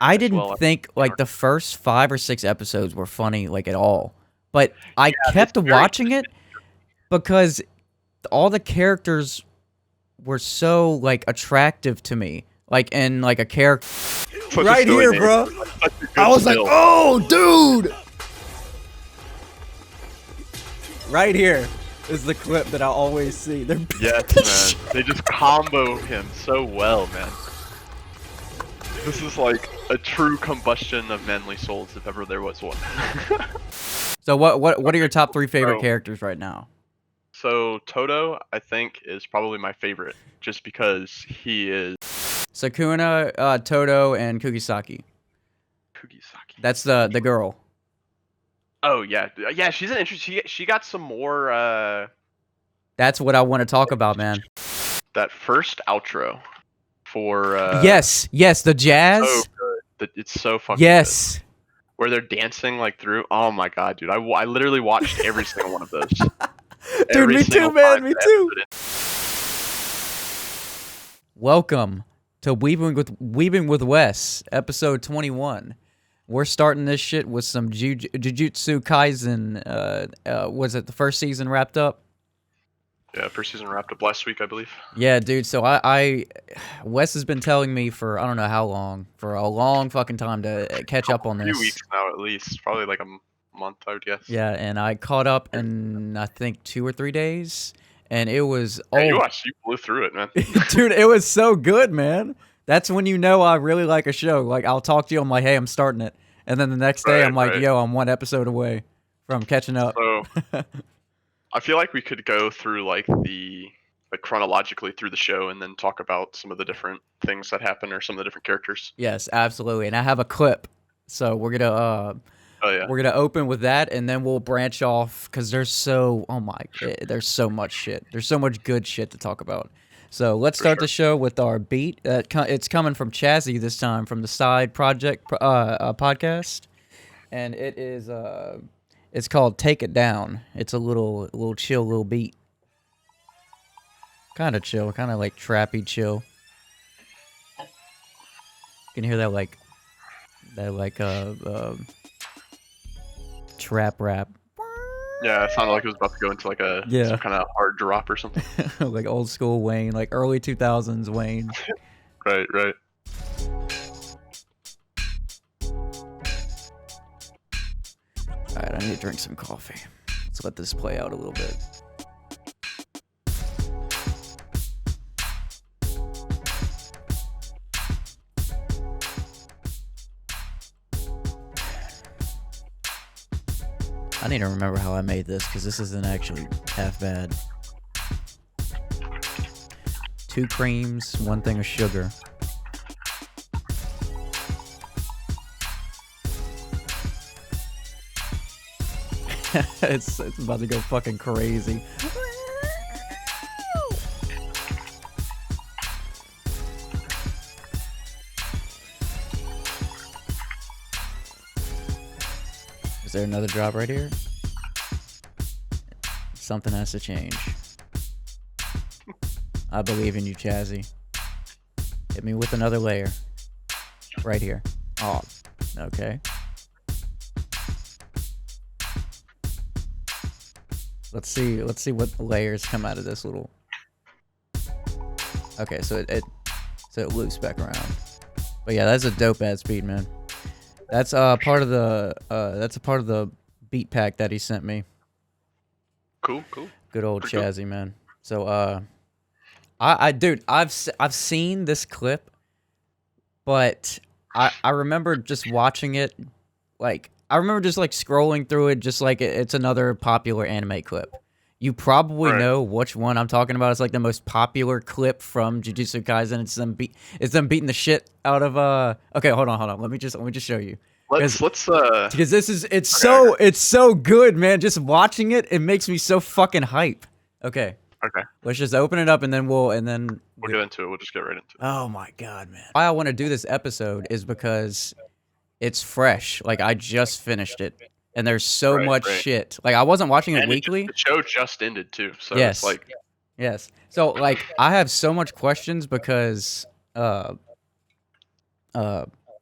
I as didn't well. think like the first 5 or 6 episodes were funny like at all, but I Yeah, it's kept very watching it because all the characters were so like attractive to me, like in like a character. such a Right silly here, name. bro. Such a good I was like, build. oh, dude. Right here is the clip that I always see. They're Yes, man. They just combo him so well, man. This is like a true combustion of manly souls, if ever there was one. So what are your top 3 favorite So- characters right now? So Todo, I think, is probably my favorite, just because he is Sakuna, Todo, and Kugisaki. Kugisaki. That's the girl. Oh yeah, yeah. She's an interesting. She got some more. That's what I want to talk about, man. That first outro for. Yes, the jazz. So good. It's so fucking Yes. good. Where they're dancing like through. Oh my god, dude! I literally watched every single one of those. Dude, Every me single too, man. time Me that too. episode Welcome to Weebing with Wes, episode 21. We're starting this shit with some Jujutsu Kaisen. Was it the first season wrapped up? Yeah, first season wrapped up last week, I believe. Yeah, dude. So Wes has been telling me for I don't know how long, for a long fucking time to catch up on A few this. weeks now, at least. Probably like a month, I would guess. Yeah, and I caught up in I think 2 or 3 days, and it was Yeah, you blew through it, man. dude, it was so good, man. That's when you know I really like a show. Like I'll talk to you, I'm like, hey, I'm starting it, and then the next day I'm like, yo, I'm 1 episode away from catching up. So I feel like we could go through like chronologically through the show and then talk about some of the different things that happen or some of the different characters. Yes, absolutely, and I have a clip, so we're gonna we're gonna open with that, and then we'll branch off because there's so there's so much shit. There's so much good shit to talk about. So let's start the show with our beat. It's coming from CHAZZY this time from the SideProjekt podcast, and it is it's called "Take It Down." It's a little chill little beat, kind of chill, kind of like trappy chill. You can hear that like trap rap. Yeah, it sounded like it was about to go into like some kind of hard drop or something. Like old school Wayne, like early 2000s Wayne. Right. Alright, I need to drink some coffee. Let's let this play out a little bit. I need to remember how I made this because this isn't actually half bad. 2 creams, 1 thing of sugar. it's about to go fucking crazy. Is there another drop right here? Something has to change. I believe in you, CHAZZY. Hit me with another layer. Right here. Oh, okay. Let's see what layers come out of this little. Okay, so it loops back around. But yeah, that's a dope ass beat, man. That's part of the beat pack that he sent me. Cool. Good old Pretty cool. CHAZZY, man. So dude, I've seen this clip, but I remember just watching it, like I remember just like scrolling through it, just like it's another popular anime clip. You probably know which one I'm talking about. It's like the most popular clip from Jujutsu Kaisen. It's them beating the shit out of Okay, hold on. Let me just show you. Let's Because it's so good, man. Just watching it, it makes me so fucking hype. Okay. Let's just open it up and then we'll get into it. We'll just get right into it. Oh my god, man. Why I want to do this episode is because it's fresh. Like I just finished it. And there's so much shit. Like I wasn't watching it weekly. The show just ended too. So yes. It's like yes. So like I have so much questions because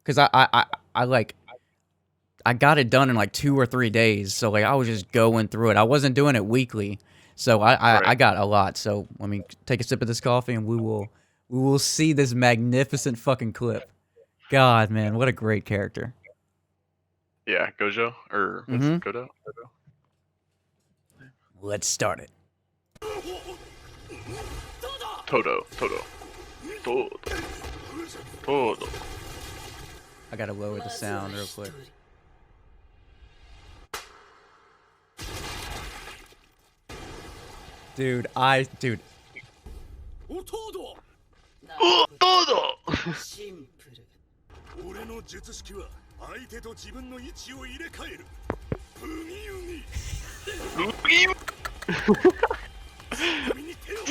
because I like I got it done in like 2 or 3 days. So like I was just going through it. I wasn't doing it weekly, so I got a lot. So let me take a sip of this coffee, and we will see this magnificent fucking clip. God, man, what a great character. Yeah, Gojo or what's Godo? Let's start it. Todo. I gotta lower the sound real quick. Dude. Todo. 俺の術式は相手と自分の位置を入れ替える。ブギウギ。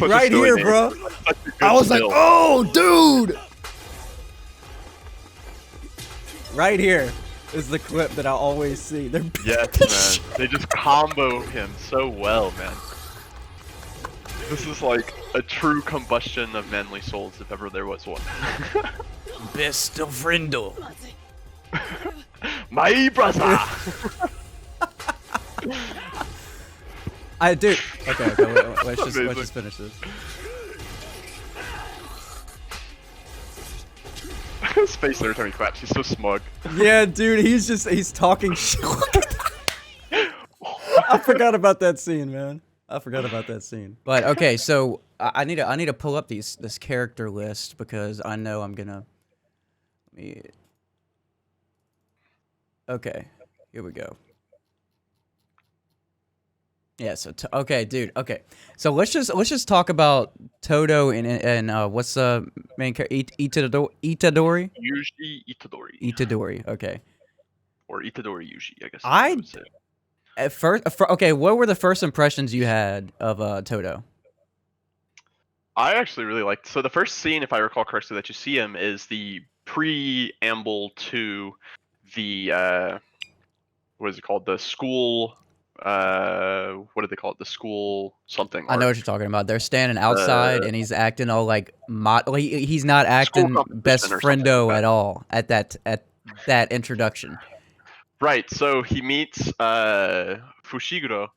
Right here, bro. I was like, oh, dude. Right here is the clip that I always see. They're yes, man. They just combo him so well, man. This is like a true combustion of manly souls, if ever there was one. Best of friendo. My brother. I do. Okay, let's just finish this. His face every time he claps, he's so smug. Yeah, dude, he's talking shit. I forgot about that scene, man. I forgot about that scene. But okay, so I need to pull up this character list because I know I'm gonna. Okay, here we go. Yeah. So okay, dude. Okay. So let's just talk about Todo and what's the main character? Itadori. Usually Itadori. Itadori. Okay. Or Itadori Yuji, I guess. I would say. At first, okay. What were the first impressions you had of Todo? I actually really liked. So the first scene, if I recall correctly, that you see him is the preamble to the what is it called? The school. What do they call it? The school something. I know what you're talking about. They're standing outside and he's acting all like he's not acting best friendo like at all at that introduction. Right. So he meets Fushiguro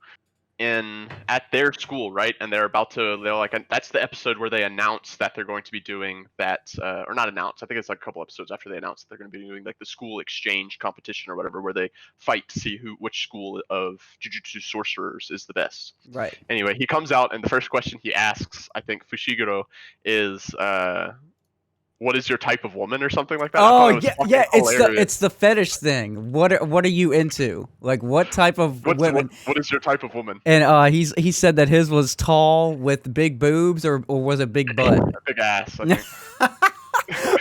at their school, right? And they're like, that's the episode where they announce that they're going to be doing that, or not announce. I think it's like a couple episodes after they announce that they're going to be doing like the school exchange competition or whatever, where they fight to see which school of Jujutsu sorcerers is the best. Right. Anyway, he comes out and the first question he asks, I think Fushiguro, is what is your type of woman or something like that? Oh yeah, it's the fetish thing. What are you into? Like what type of women? What is your type of woman? And he said that his was tall with big boobs or was it big butt? A big ass, I think.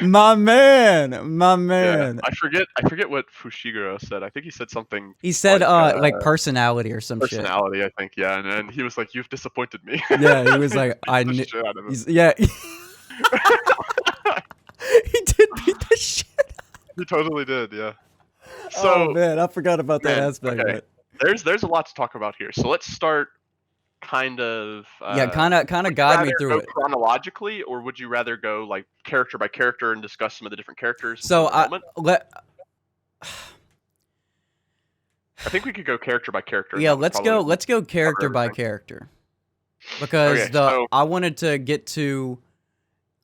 my man. Yeah, I forget what Fushiguro said. I think he said something. He said like personality or some personality, I think, yeah. And he was like, "You've disappointed me." Yeah, he was like, "I knew." Yeah. He did beat the shit. He totally did, yeah. So, oh man, I forgot about that aspect. Okay. There's a lot to talk about here. So let's start kind of kind of guide me through it chronologically, or would you rather go like character by character and discuss some of the different characters? So I think we could go character by character. Yeah, let's go character by character. Because I wanted to get to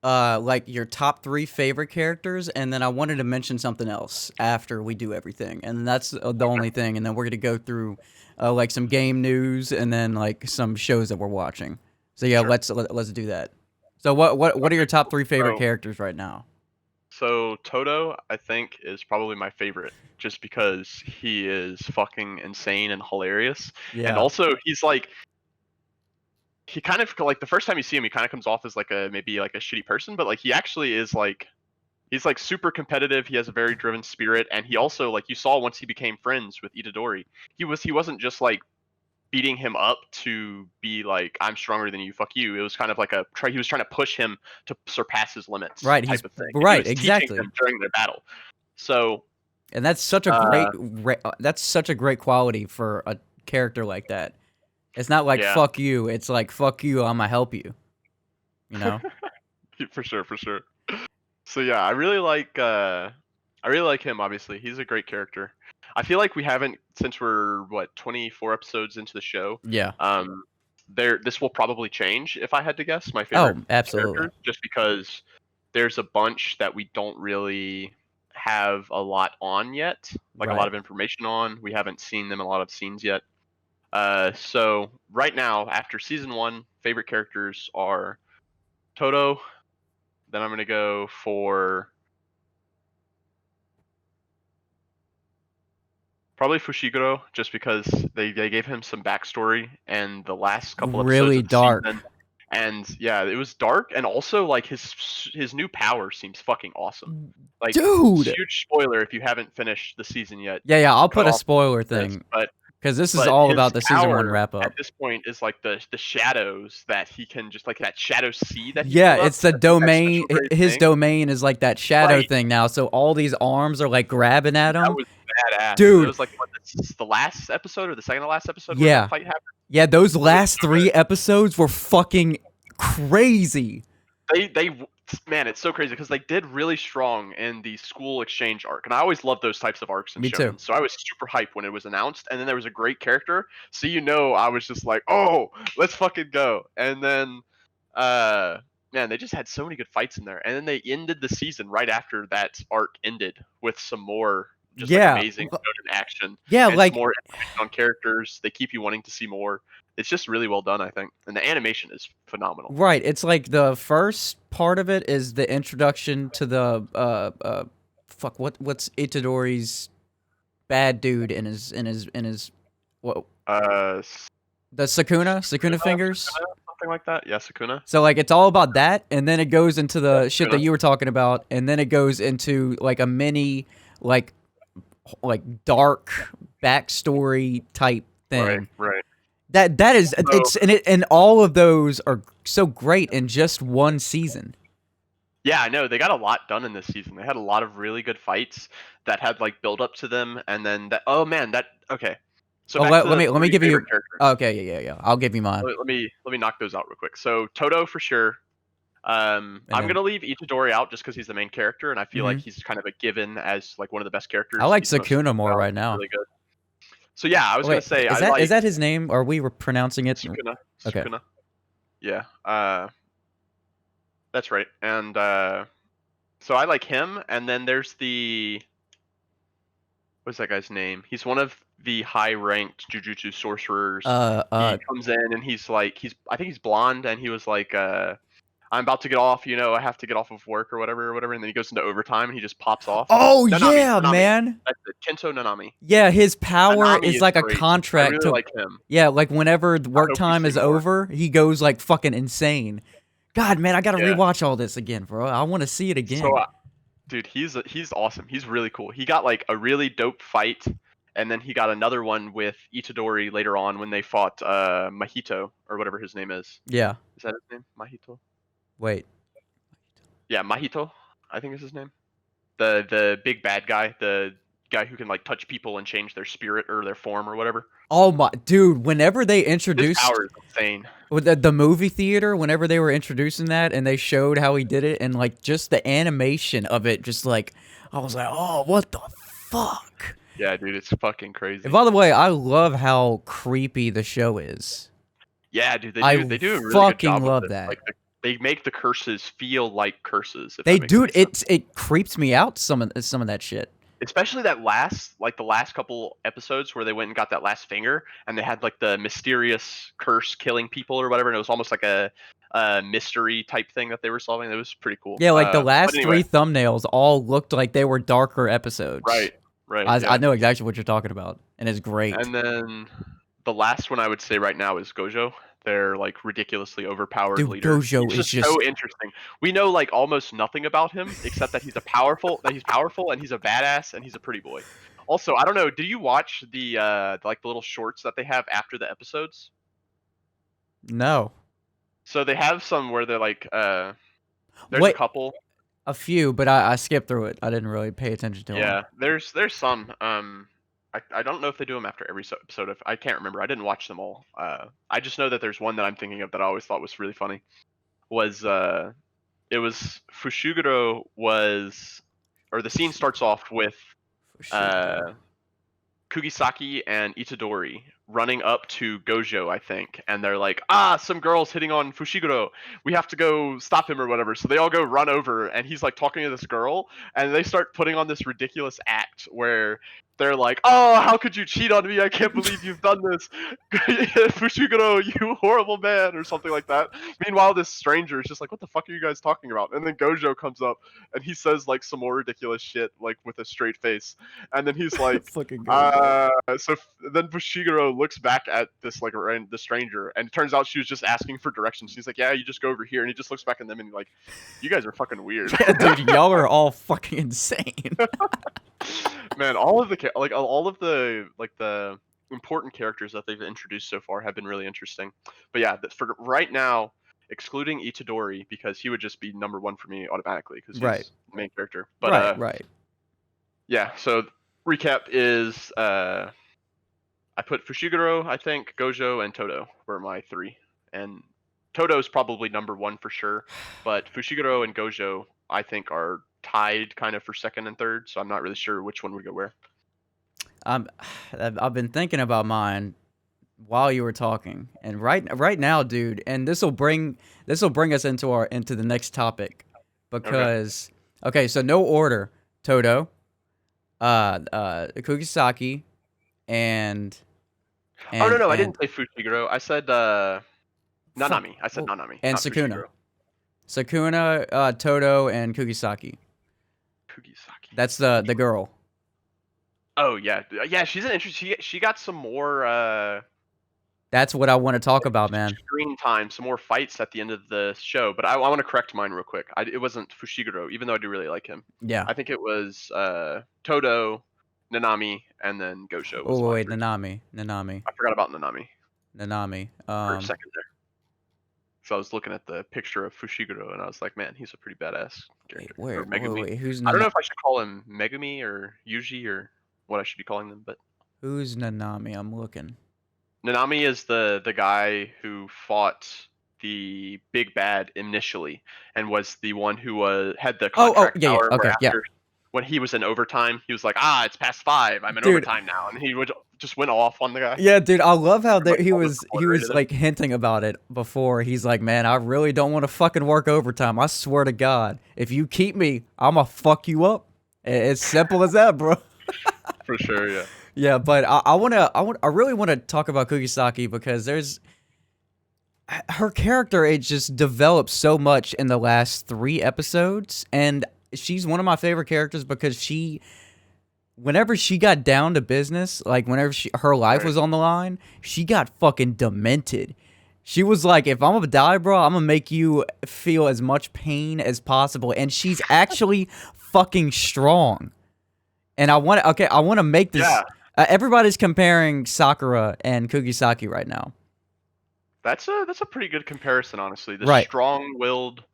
like your top 3 favorite characters, and then I wanted to mention something else after we do everything, and that's the only thing. And then we're gonna go through like some game news, and then like some shows that we're watching. So yeah, let's do that. So what are your top 3 favorite characters right now? So Todo, I think, is probably my favorite, just because he is fucking insane and hilarious, and also he's like. He kind of like the first time you see him, he kind of comes off as like maybe like a shitty person, but like he actually is like he's like super competitive. He has a very driven spirit, and he also, like you saw once he became friends with Itadori, he wasn't just like beating him up to be like I'm stronger than you, fuck you. It was kind of like he was trying to push him to surpass his limits, right? Type of thing. Right, exactly. During their battle, so and that's such a great quality for a character like that. It's not like fuck you. It's like fuck you. I'm gonna help you. You know. For sure. So yeah, I really like I really like him. Obviously, he's a great character. I feel like we haven't, since we're 24 episodes into the show. Yeah. This will probably change if I had to guess my Oh, favorite absolutely. characters, just because there's a bunch that we don't really have a lot on yet, like a lot of information on. We haven't seen them in a lot of scenes yet. So right now, after season 1, favorite characters are Todo. Then I'm gonna go for probably Fushiguro, just because they gave him some backstory and the last couple Really episodes of the dark. season. And yeah, it was dark, and also like his new power seems fucking awesome. Like, dude, huge spoiler if you haven't finished the season yet. Yeah, I'll put a spoiler thing, but because this is all about the season 1 wrap up. At this point, is like the shadows that he can just like that shadow sea that he it's the domain. His domain is like that shadow thing now. So all these arms are like grabbing at him. That was badass, dude. It was like the last episode or the second to last episode. Yeah, where that fight happened. Yeah, those last 3 episodes were fucking crazy. Man, it's so crazy because they did really strong in the school exchange arc, and I always love those types of arcs in shonen. Too. So I was super hyped when it was announced, and then there was a great character. So I was just like, oh, let's fucking go. And then, man, they just had so many good fights in there, and then they ended the season right after that arc ended with some more just like amazing shonen action. Yeah, and like more information on characters. They keep you wanting to see more. It's just really well done, I think, and the animation is phenomenal. Right, it's like the first part of it is the introduction to the what's Itadori's bad dude in his what the Sukuna fingers, something like that. Yeah, Sukuna. So like it's all about that, and then it goes into the shit that you were talking about, and then it goes into like a mini like dark backstory type thing. Right. That is and all of those are so great in just one season. Yeah, I know. They got a lot done in this season. They had a lot of really good fights that had like build up to them, and then okay. So let me give you okay, yeah. I'll give you mine. Let me knock those out real quick. So Todo for sure. I'm gonna leave Itadori out just because he's the main character, and I feel like he's kind of a given as like one of the best characters. I like Sukuna more right now. Really good. So yeah, I was gonna say, is that his name? Are we pronouncing it? Sukuna. Okay. Sukuna. Yeah. That's right. And so I like him, and then there's what's that guy's name? He's one of the high-ranked Jujutsu sorcerers. He comes in and I think he's blonde, and he was like, I'm about to get off, I have to get off of work or whatever, and then he goes into overtime and he just pops off. Oh, Nanami. Man. That's it. Kento Nanami. Yeah, his power is like a great. contract. I really like him. Yeah, like whenever work time is over, he goes like fucking insane. God, man, I gotta rewatch all this again, bro. I want to see it again. So, dude, he's awesome. He's really cool. He got like a really dope fight, and then he got another one with Itadori later on when they fought Mahito or whatever his name is. Yeah. Is that his name? Mahito? Wait. Yeah, Mahito, I think is his name. The big bad guy, the guy who can like touch people and change their spirit or their form or whatever. Oh my dude, whenever they introduced his power is insane. With the movie theater, whenever they were introducing that and they showed how he did it, and like just the animation of it, just like I was like, oh, what the fuck? Yeah, dude, it's fucking crazy. And by the way, I love how creepy the show is. Yeah, dude, they do a really fucking good job love with it. that. Like they make the curses feel like curses. They do it creeps me out some of that shit. Especially the last couple episodes where they went and got that last finger, and they had like the mysterious curse killing people or whatever, and it was almost like a mystery type thing that they were solving. It was pretty cool. Yeah, like the last 3 thumbnails all looked like they were darker episodes. Right. I know exactly what you're talking about, and it's great. And then the last one I would say right now is Gojo. They're like ridiculously overpowered leader. Gojo is just so interesting. We know like almost nothing about him except that he's powerful and he's a badass and he's a pretty boy. Also, I don't know, did you watch the little shorts that they have after the episodes? No. So they have some where they're like there's a couple. A few, but I skipped through it. I didn't really pay attention to them. Yeah, there's some I don't know if they do them after every episode. I can't remember. I didn't watch them all. I just know that there's one that I'm thinking of that I always thought was really funny. It was Fushiguro was or the scene starts off with Kugisaki and Itadori running up to Gojo, I think, and they're like, some girl's hitting on Fushiguro. We have to go stop him or whatever. So they all go run over, and he's like talking to this girl, and they start putting on this ridiculous act where they're like, oh, how could you cheat on me? I can't believe you've done this. Fushiguro, you horrible man, or something like that. Meanwhile, this stranger is just like, what the fuck are you guys talking about? And then Gojo comes up, and he says like some more ridiculous shit, like with a straight face. And then he's like, then Fushiguro looks back at this like the stranger, and it turns out she was just asking for directions. She's like, yeah, you just go over here. And he just looks back at them and like, you guys are fucking weird. Yeah, dude, y'all are all fucking insane. Man, all of the important characters that they've introduced so far have been really interesting. But yeah, for right now, excluding Itadori, because he would just be number 1 for me automatically because he's the main character. But right. Yeah, so recap is I put Fushiguro, I think, Gojo, and Todo were my 3. And Todo's probably number 1 for sure, but Fushiguro and Gojo, I think, are tied kind of for 2nd and 3rd, so I'm not really sure which one would go where. I've been thinking about mine while you were talking, and right now, dude, and this will bring us into the next topic, because okay, so no order: Todo, Kugisaki, and oh no, I didn't say Fushiguro. I said Nanami. I said Nanami. And Sukuna. Sukuna, Todo, and Kugisaki. That's the girl. Oh yeah, she's an interesting. She got some more. That's what I want to talk about, man. Screen time, some more fights at the end of the show. But I want to correct mine real quick. It wasn't Fushiguro, even though I do really like him. Yeah. I think it was Todo, Nanami, and then Gojo. Oh wait, Nanami. I forgot about Nanami. For a second there. So I was looking at the picture of Fushiguro, and I was like, man, he's a pretty badass character. Wait, who's Nanami? I don't know if I should call him Megumi or Yuji or what I should be calling them, but who's Nanami? I'm looking. Nanami is the guy who fought the big bad initially, and was the one who had the contract power. When he was in overtime, he was like, it's past 5. I'm in overtime now, and he would just went off on the guy. Yeah, dude, I love how he was like hinting about it before. He's like, man, I really don't want to fucking work overtime. I swear to God, if you keep me, I'ma fuck you up. It's simple as that, bro. For sure, yeah. Yeah, but I really want to talk about Kugisaki, because her character, it just developed so much in the last 3 episodes, and she's one of my favorite characters because whenever she got down to business, like whenever her life was on the line, she got fucking demented. She was like, if I'm gonna die, bro, I'm gonna make you feel as much pain as possible. And she's actually fucking strong. And I want to make this. Yeah. Everybody's comparing Sakura and Kugisaki right now. That's a pretty good comparison, honestly. The strong-willed,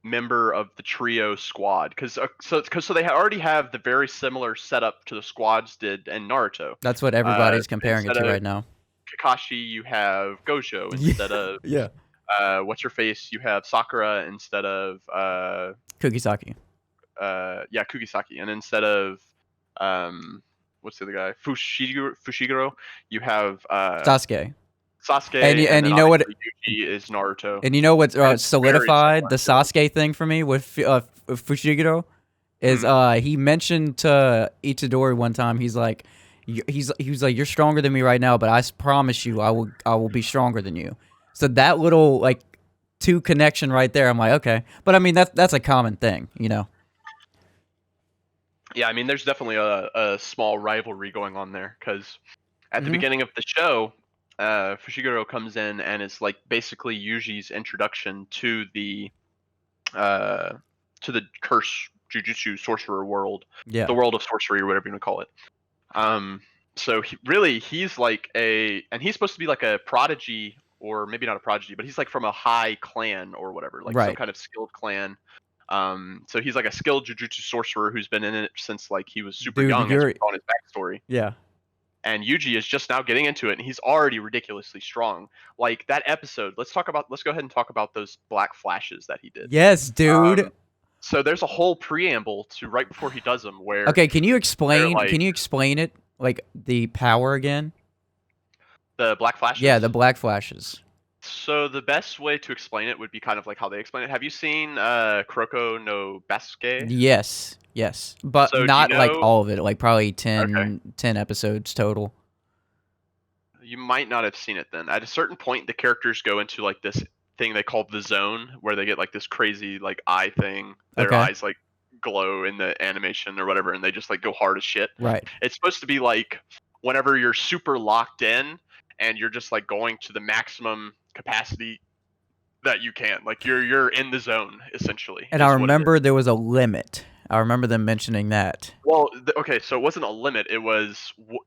member of the trio squad, because they already have the very similar setup to the squads did in Naruto. That's what everybody's comparing it to right now. Kakashi, you have Gojo instead of what's her face? You have Sakura instead of Kugisaki. Kugisaki, and instead of what's the other guy? Fushiguro. You have Sasuke, and you know what? Yuji is Naruto. And you know what solidified the Sasuke thing for me with Fushiguro is he mentioned to Itadori one time. He's like, you're stronger than me right now, but I promise you, I will be stronger than you. So that little like 2 connection right there, I'm like, okay. But I mean that's a common thing, you know. Yeah, I mean, there's definitely a small rivalry going on there, because at the beginning of the show, Fushiguro comes in and is like basically Yuji's introduction to the curse Jujutsu sorcerer world, the world of sorcery, or whatever you want to call it. So he's like and he's supposed to be like a prodigy, or maybe not a prodigy, but he's like from a high clan or whatever, like some kind of skilled clan. So he's like a skilled Jujutsu sorcerer who's been in it since like he was super young, on his backstory. Yeah. And Yuji is just now getting into it, and he's already ridiculously strong. Like that episode, let's go ahead and talk about those black flashes that he did. Yes, dude. So there's a whole preamble to right before he does them where. Okay, can you explain? like, can you explain it? Like the power again? The black flashes. Yeah, the black flashes. So the best way to explain it would be kind of like how they explain it. Have you seen Kuroko no Basuke? Yes, yes, but So not like know... all of it. Like probably 10 episodes total. You might not have seen it then. At a certain point, the characters go into like this thing they call the zone, where they get like this crazy like eye thing. Their eyes like glow in the animation or whatever, and they just like go hard as shit. Right. It's supposed to be like whenever you're super locked in and you're just like going to the maximum capacity that you can. Like you're in the zone essentially. And I remember there was a limit. I remember them mentioning that. Well, okay, so it wasn't a limit.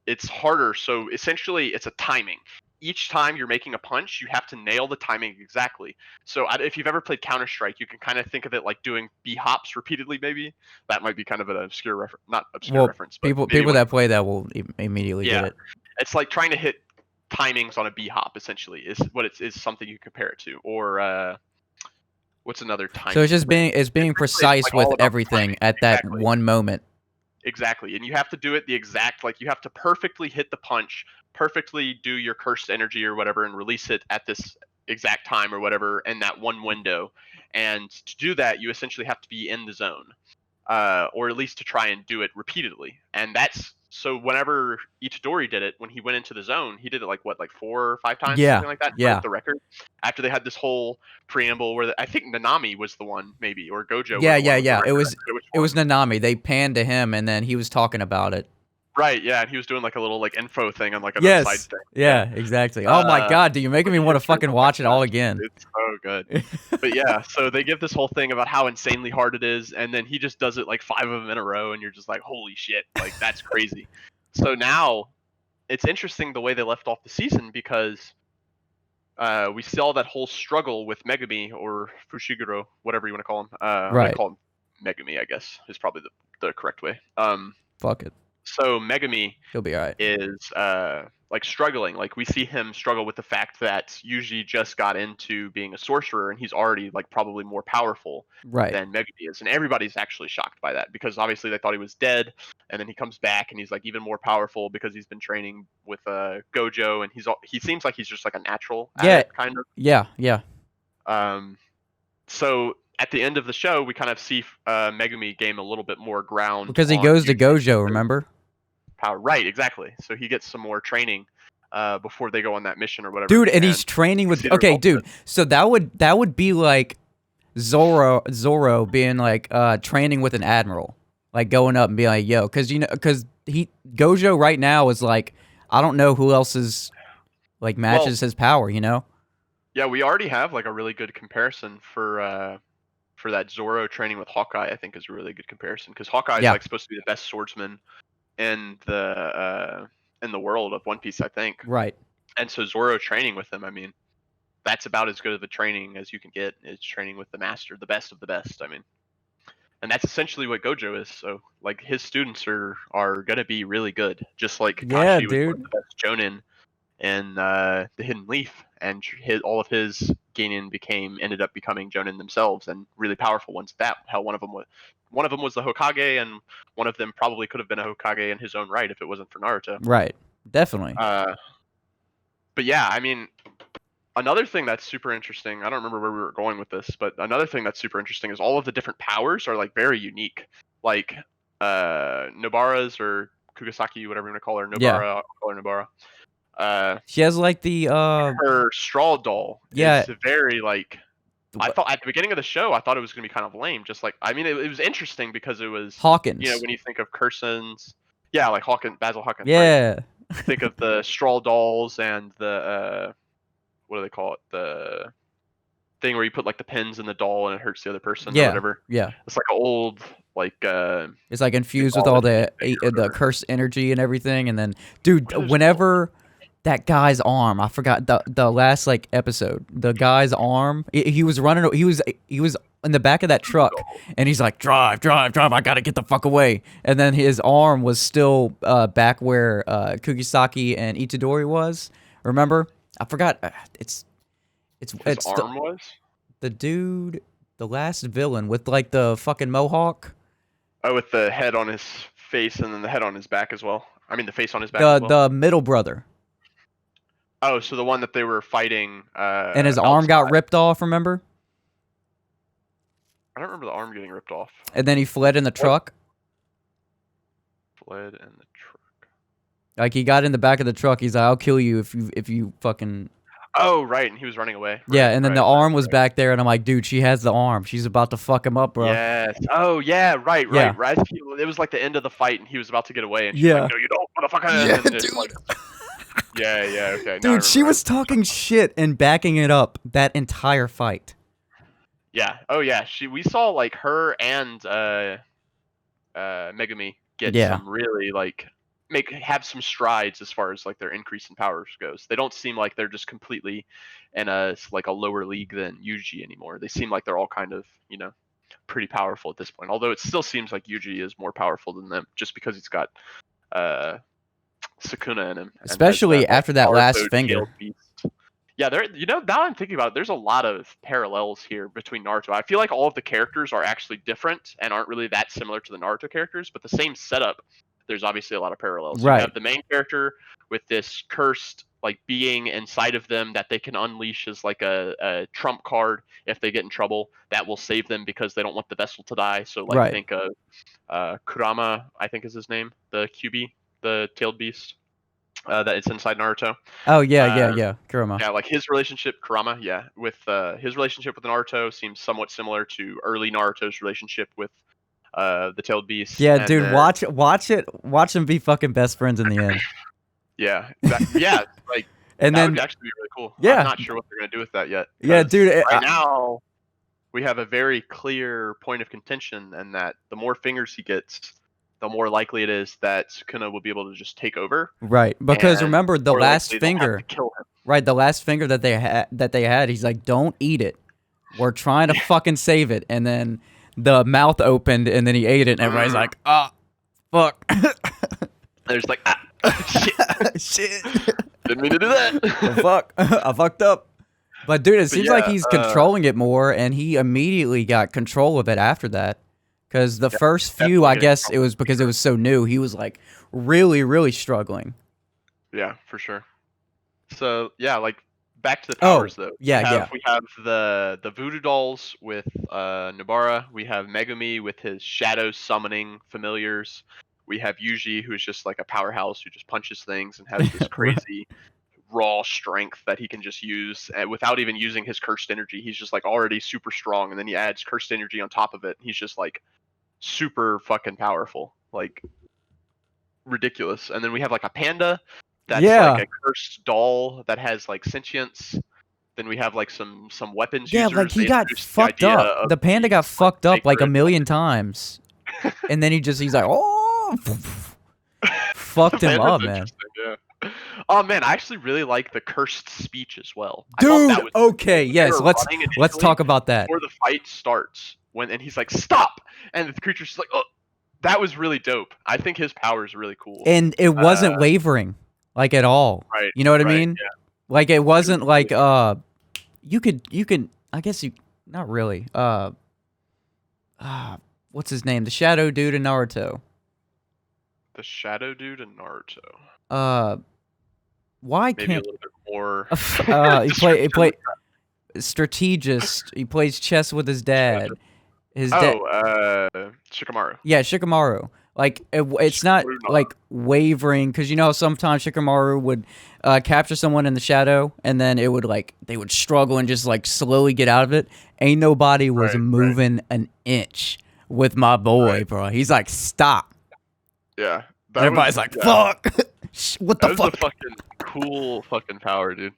It's harder. So essentially, it's a timing. Each time you're making a punch, you have to nail the timing exactly. So if you've ever played Counter-Strike, you can kind of think of it like doing B hops repeatedly. Maybe that might be kind of an obscure reference, not obscure reference. But people that play that will immediately get it. It's like trying to hit timings on a B hop. Essentially, is what it is. Something you compare it to, or what's another time? So it's being precise like with everything at that one moment. Exactly, and you have to do it the exact, like you have to perfectly hit the punch, perfectly do your cursed energy or whatever, and release it at this exact time or whatever in that one window. And to do that, you essentially have to be in the zone, or at least to try and do it repeatedly. And that's so whenever Itadori did it, when he went into the zone, he did it like 4 or 5 times, something like that. Yeah. The record. After they had this whole preamble where I think Nanami was the one, maybe, or Gojo. Yeah. It was Nanami. They panned to him, and then he was talking about it. Right, yeah, and he was doing like a little like info thing on like a side thing. Yeah, exactly. Oh my god, dude, you're making me want to fucking watch it all again. It's so good. But yeah, so they give this whole thing about how insanely hard it is, and then he just does it like 5 of them in a row, and you're just like, holy shit, like that's crazy. So now, it's interesting the way they left off the season because we saw that whole struggle with Megumi or Fushiguro, whatever you want to call him. Right. I call him Megumi, I guess, is probably the correct way. Fuck it. So Megumi He'll be alright. Is like struggling. Like we see him struggle with the fact that Yuji just got into being a sorcerer and he's already like probably more powerful than Megumi is. And everybody's actually shocked by that because obviously they thought he was dead, and then he comes back and he's like even more powerful because he's been training with Gojo, and he seems like he's just like a natural at it, kind of. Yeah. So at the end of the show, we kind of see Megumi gain a little bit more ground because he goes to Gojo. Remember? Power. Right, exactly. So he gets some more training before they go on that mission or whatever. Dude, and he's training with. Okay, dude. So that would be like Zoro being like training with an admiral, like going up and being like, yo, because Gojo right now is like, I don't know who else is like matches his power, you know? Yeah, we already have like a really good comparison for that Zoro training with Hawkeye. I think is a really good comparison because Hawkeye is like supposed to be the best swordsman in the world of One Piece, I think. Right. And so Zoro training with him, I mean, that's about as good of a training as you can get. Is training with the master, the best of the best. I mean, and that's essentially what Gojo is. So like his students are gonna be really good, just like Kakashi was one of the best Jonin in the Hidden Leaf, and all of his genin ended up becoming Jonin themselves, and really powerful ones. That how one of them was the Hokage, and one of them probably could have been a Hokage in his own right if it wasn't for Naruto. Right, definitely. But yeah, I mean, another thing that's super interesting, I don't remember where we were going with this, but another thing that's super interesting is all of the different powers are like very unique. Like Nobara's, or Kugasaki, whatever you want to call her, Nobara, I'll call her Nobara. She has like the her straw doll. Yeah, is very like. I thought at the beginning of the show, I thought it was gonna be kind of lame. Just like, I mean, it was interesting because it was Hawkins. You know, when you think of Curson's, yeah, like Basil Hawkins. Yeah. Right? Think of the straw dolls and the what do they call it? The thing where you put like the pins in the doll and it hurts the other person or whatever. Yeah. It's like an old like. It's like infused with all the cursed energy and everything, and then, dude, whenever that guy's arm, I forgot the last like episode, the guy's arm, he was running, he was in the back of that truck, and he's like, drive, I gotta get the fuck away, and then his arm was still back where Kugisaki and Itadori was. Remember? I forgot. His arm was? The dude The last villain with like the fucking mohawk. Oh, with the head on his face and then the head on his back as well. I mean, the face on his back as well. The middle brother. Oh, so the one that they were fighting. And his arm got ripped off. Remember? I don't remember the arm getting ripped off. And then he fled in the truck. Fled in the truck. Like he got in the back of the truck. He's like, "I'll kill you if you fucking." Oh right, and he was running away. Right, yeah, and then the arm was back there, and I'm like, "Dude, she has the arm. She's about to fuck him up, bro." Yes. Oh yeah, right. It was like the end of the fight, and he was about to get away, and she's like, "No, you don't, motherfucker." Yeah, and dude. Like, yeah, okay. Dude, she was talking shit and backing it up that entire fight. Yeah. Oh yeah. We saw like her and Megumi get some really like have some strides as far as like their increase in powers goes. They don't seem like they're just completely in a lower league than Yuji anymore. They seem like they're all kind of, you know, pretty powerful at this point. Although it still seems like Yuji is more powerful than them just because he's got Sukuna in him. Especially after that last finger. Yeah, now I'm thinking about it, there's a lot of parallels here between Naruto. I feel like all of the characters are actually different and aren't really that similar to the Naruto characters, but the same setup, there's obviously a lot of parallels. Right. You have the main character with this cursed like being inside of them that they can unleash as like a trump card if they get in trouble that will save them because they don't want the vessel to die. So like think of Kurama, I think is his name, the QB, the tailed beast. That it's inside Naruto. Oh yeah, Kurama. Yeah, like his relationship, Kurama. Yeah, with his relationship with Naruto seems somewhat similar to early Naruto's relationship with the tailed beast. Yeah, dude, watch them be fucking best friends in the end. Yeah, like and that then would actually be really cool. Yeah, I'm not sure what they're gonna do with that yet. Yeah, dude. Right now, we have a very clear point of contention, and that the more fingers he gets, the more likely it is that Sukuna will be able to just take over. Right, because remember the last finger. Kill him. Right, the last finger that they had, he's like, "Don't eat it. We're trying to fucking save it." And then the mouth opened, and then he ate it, and everybody's like, "Ah, fuck." There's like, shit. Didn't mean to do that. Well, fuck, I fucked up. But dude, it seems like he's controlling it more, and he immediately got control of it after that. Because the first few, I guess it was because it was so new, he was like really, really struggling. Yeah, for sure. So yeah, like back to the powers though. We have the voodoo dolls with Nobara. We have Megumi with his shadow summoning familiars. We have Yuji, who's just like a powerhouse who just punches things and has this crazy raw strength that he can just use without even using his cursed energy. He's just like already super strong, and then he adds cursed energy on top of it. He's just like super fucking powerful, like ridiculous. And then we have like a panda that's like a cursed doll that has like sentience. Then we have like some weapons users. Like he got fucked up. The panda got fucked up like a million times. And then he's like, oh, fucked him up, man. Yeah. Oh man, I actually really like the cursed speech as well. Dude, okay, yes, let's talk about that. Before the fight starts, and he's like, stop! And the creature's just like, oh, that was really dope. I think his power is really cool. And it wasn't wavering, like at all. Right. You know what I mean? Yeah. Like it wasn't like you could I guess you not really. What's his name? The shadow dude in Naruto. The shadow dude in Naruto. Why Maybe can't a little bit more? he play strategist. He plays chess with his dad. Shikamaru. Yeah, Shikamaru. Like it's not like wavering, because you know sometimes Shikamaru would capture someone in the shadow, and then it would like they would struggle and just like slowly get out of it. Ain't nobody was moving an inch with my boy, bro. He's like, stop. Yeah. Everybody's like, fuck. What the fuck? That was a fucking cool fucking power, dude.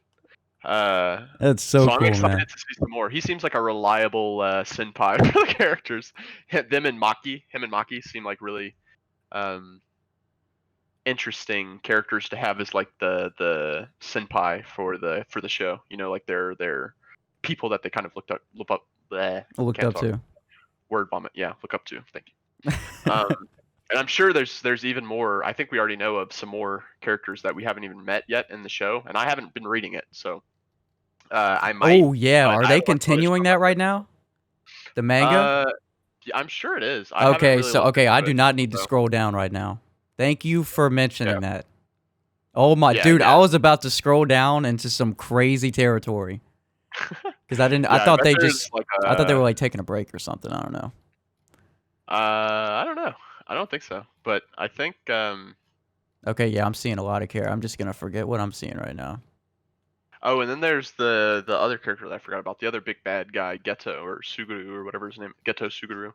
That's so cool, I'm excited man. to see some more. He seems like a reliable senpai for the characters. Him and Maki seem like really interesting characters to have as like the senpai for the show. You know, like they're people that they kind of looked up to. Word vomit. Yeah, look up to. Thank you. And I'm sure there's even more. I think we already know of some more characters that we haven't even met yet in the show, and I haven't been reading it, so I might. Oh yeah, are they continuing that right now? The manga? Yeah, I'm sure it is. I haven't Okay, really so looked I into do it, not need to so- scroll down right now. Thank you for mentioning Yeah. that. Oh my, Yeah, dude, yeah. I was about to scroll down into some crazy territory. Because I didn't. I Yeah, thought bet they there's, just. like, I thought they were like taking a break or something. I don't know. I don't know. I don't think so. But I think Okay, yeah, I'm seeing a lot of care. I'm just gonna forget what I'm seeing right now. oh, and then there's the other character that I forgot about, the other big bad guy, Geto or Suguru or whatever his name, Geto Suguru.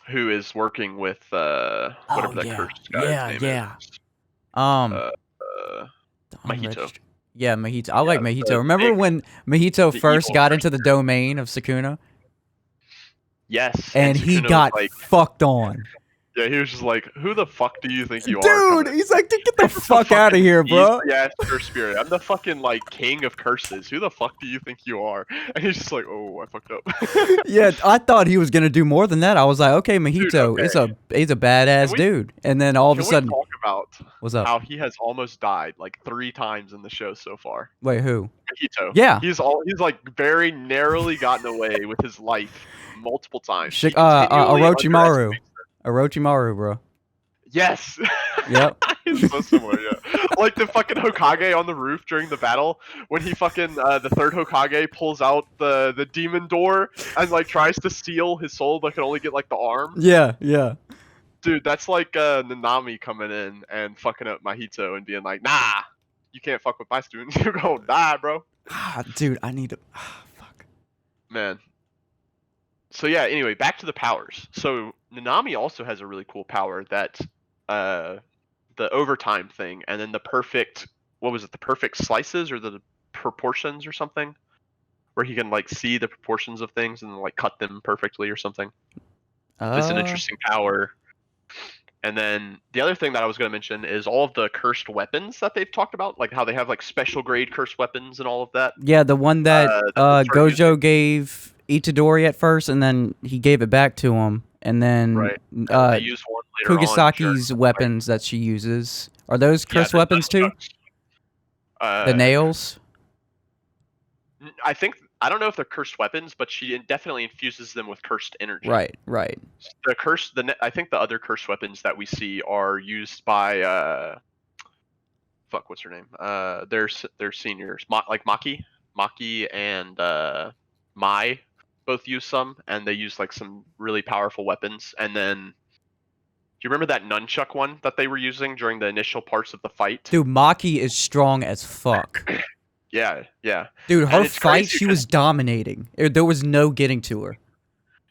Who is working with whatever that yeah, cursed guy's name yeah. is. Um, Mahito. Yeah, Mahito. I like Mahito. the Remember big- when Mahito the first evil got into the domain of Sukuna? Yes, And he Sukuna was got like, fucked on. yeah, he was just like, who the fuck do you think you are? Dude, coming- he's like, dude, get the He's fuck out of here, bro. Yeah, curse spirit. I'm the fucking like king of curses. Who the fuck do you think you are? And he's just like, oh, I fucked up. Yeah, I thought he was gonna do more than that. I was like, okay, Mahito okay. he's a badass we- dude. And then all of a Can sudden, we talk about what's up? how he has almost died like 3 times in the show so far? Wait, who? Mahito. Yeah. He's like very narrowly gotten away with his life multiple times. He continually Orochimaru. Orochimaru, bro. Yes. Yep. He's so similar, yeah. Like the fucking Hokage on the roof during the battle when he fucking the third Hokage pulls out the demon door and like tries to steal his soul but can only get like the arm. Yeah, yeah. Dude, that's like Nanami coming in and fucking up Mahito and being like, nah, you can't fuck with my students. You're gonna die, bro. Dude, I need to. Fuck. Man. So yeah, anyway, back to the powers. So Nanami also has a really cool power that the overtime thing, and then the perfect, what was it, the perfect slices or the proportions or something? Where he can like see the proportions of things and like cut them perfectly or something. It's an interesting power. And then the other thing that I was going to mention is all of the cursed weapons that they've talked about, like how they have like special grade cursed weapons and all of that. Yeah, the one that Gojo using. gave Itadori at first, and then he gave it back to him, and then Right. And they use one later on Kugisaki's during- weapons that she uses. Are those Yeah, cursed the weapons too? nunchucks. The nails? I don't know if they're cursed weapons, but she definitely infuses them with cursed energy. Right, right. I think the other cursed weapons that we see are used by fuck, what's her name? They're seniors. Like Maki and Mai both use some, and they use like some really powerful weapons. And then, do you remember that nunchuck one that they were using during the initial parts of the fight? Dude, Maki is strong as fuck. Yeah, yeah. Dude, her And it's fight, crazy she was dominating. There was no getting to her.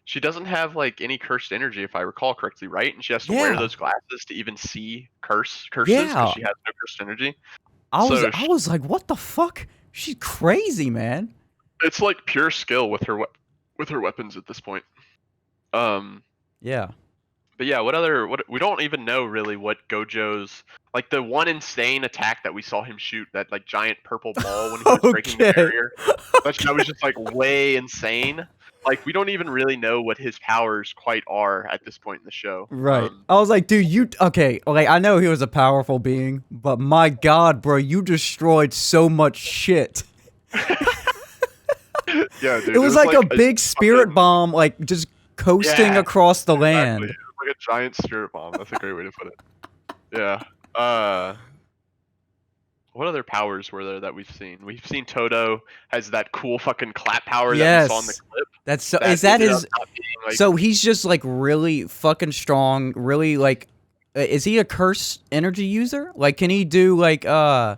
She doesn't have like any cursed energy, if I recall correctly, right? And she has to wear those glasses to even see curses because she has no cursed energy. I was like, what the fuck? She's crazy, man. It's like pure skill with her weapons at this point. Yeah. But yeah, what we don't even know really what Gojo's, like the one insane attack that we saw him shoot, that like giant purple ball when he was breaking the barrier. That was just like way insane. Like we don't even really know what his powers quite are at this point in the show. Right. I was like, dude, okay, I know he was a powerful being, but my god, bro, you destroyed so much shit. Yeah, dude. It was like a big spirit bomb, like just coasting across the land. Exactly. Like a giant spirit bomb. That's a great way to put it. Yeah. What other powers were there that we've seen? We've seen Todo has that cool fucking clap power that we saw in the clip. That's so. Is that his? Like, so he's just like really fucking strong. Really like, is he a curse energy user? Like, can he do like yes,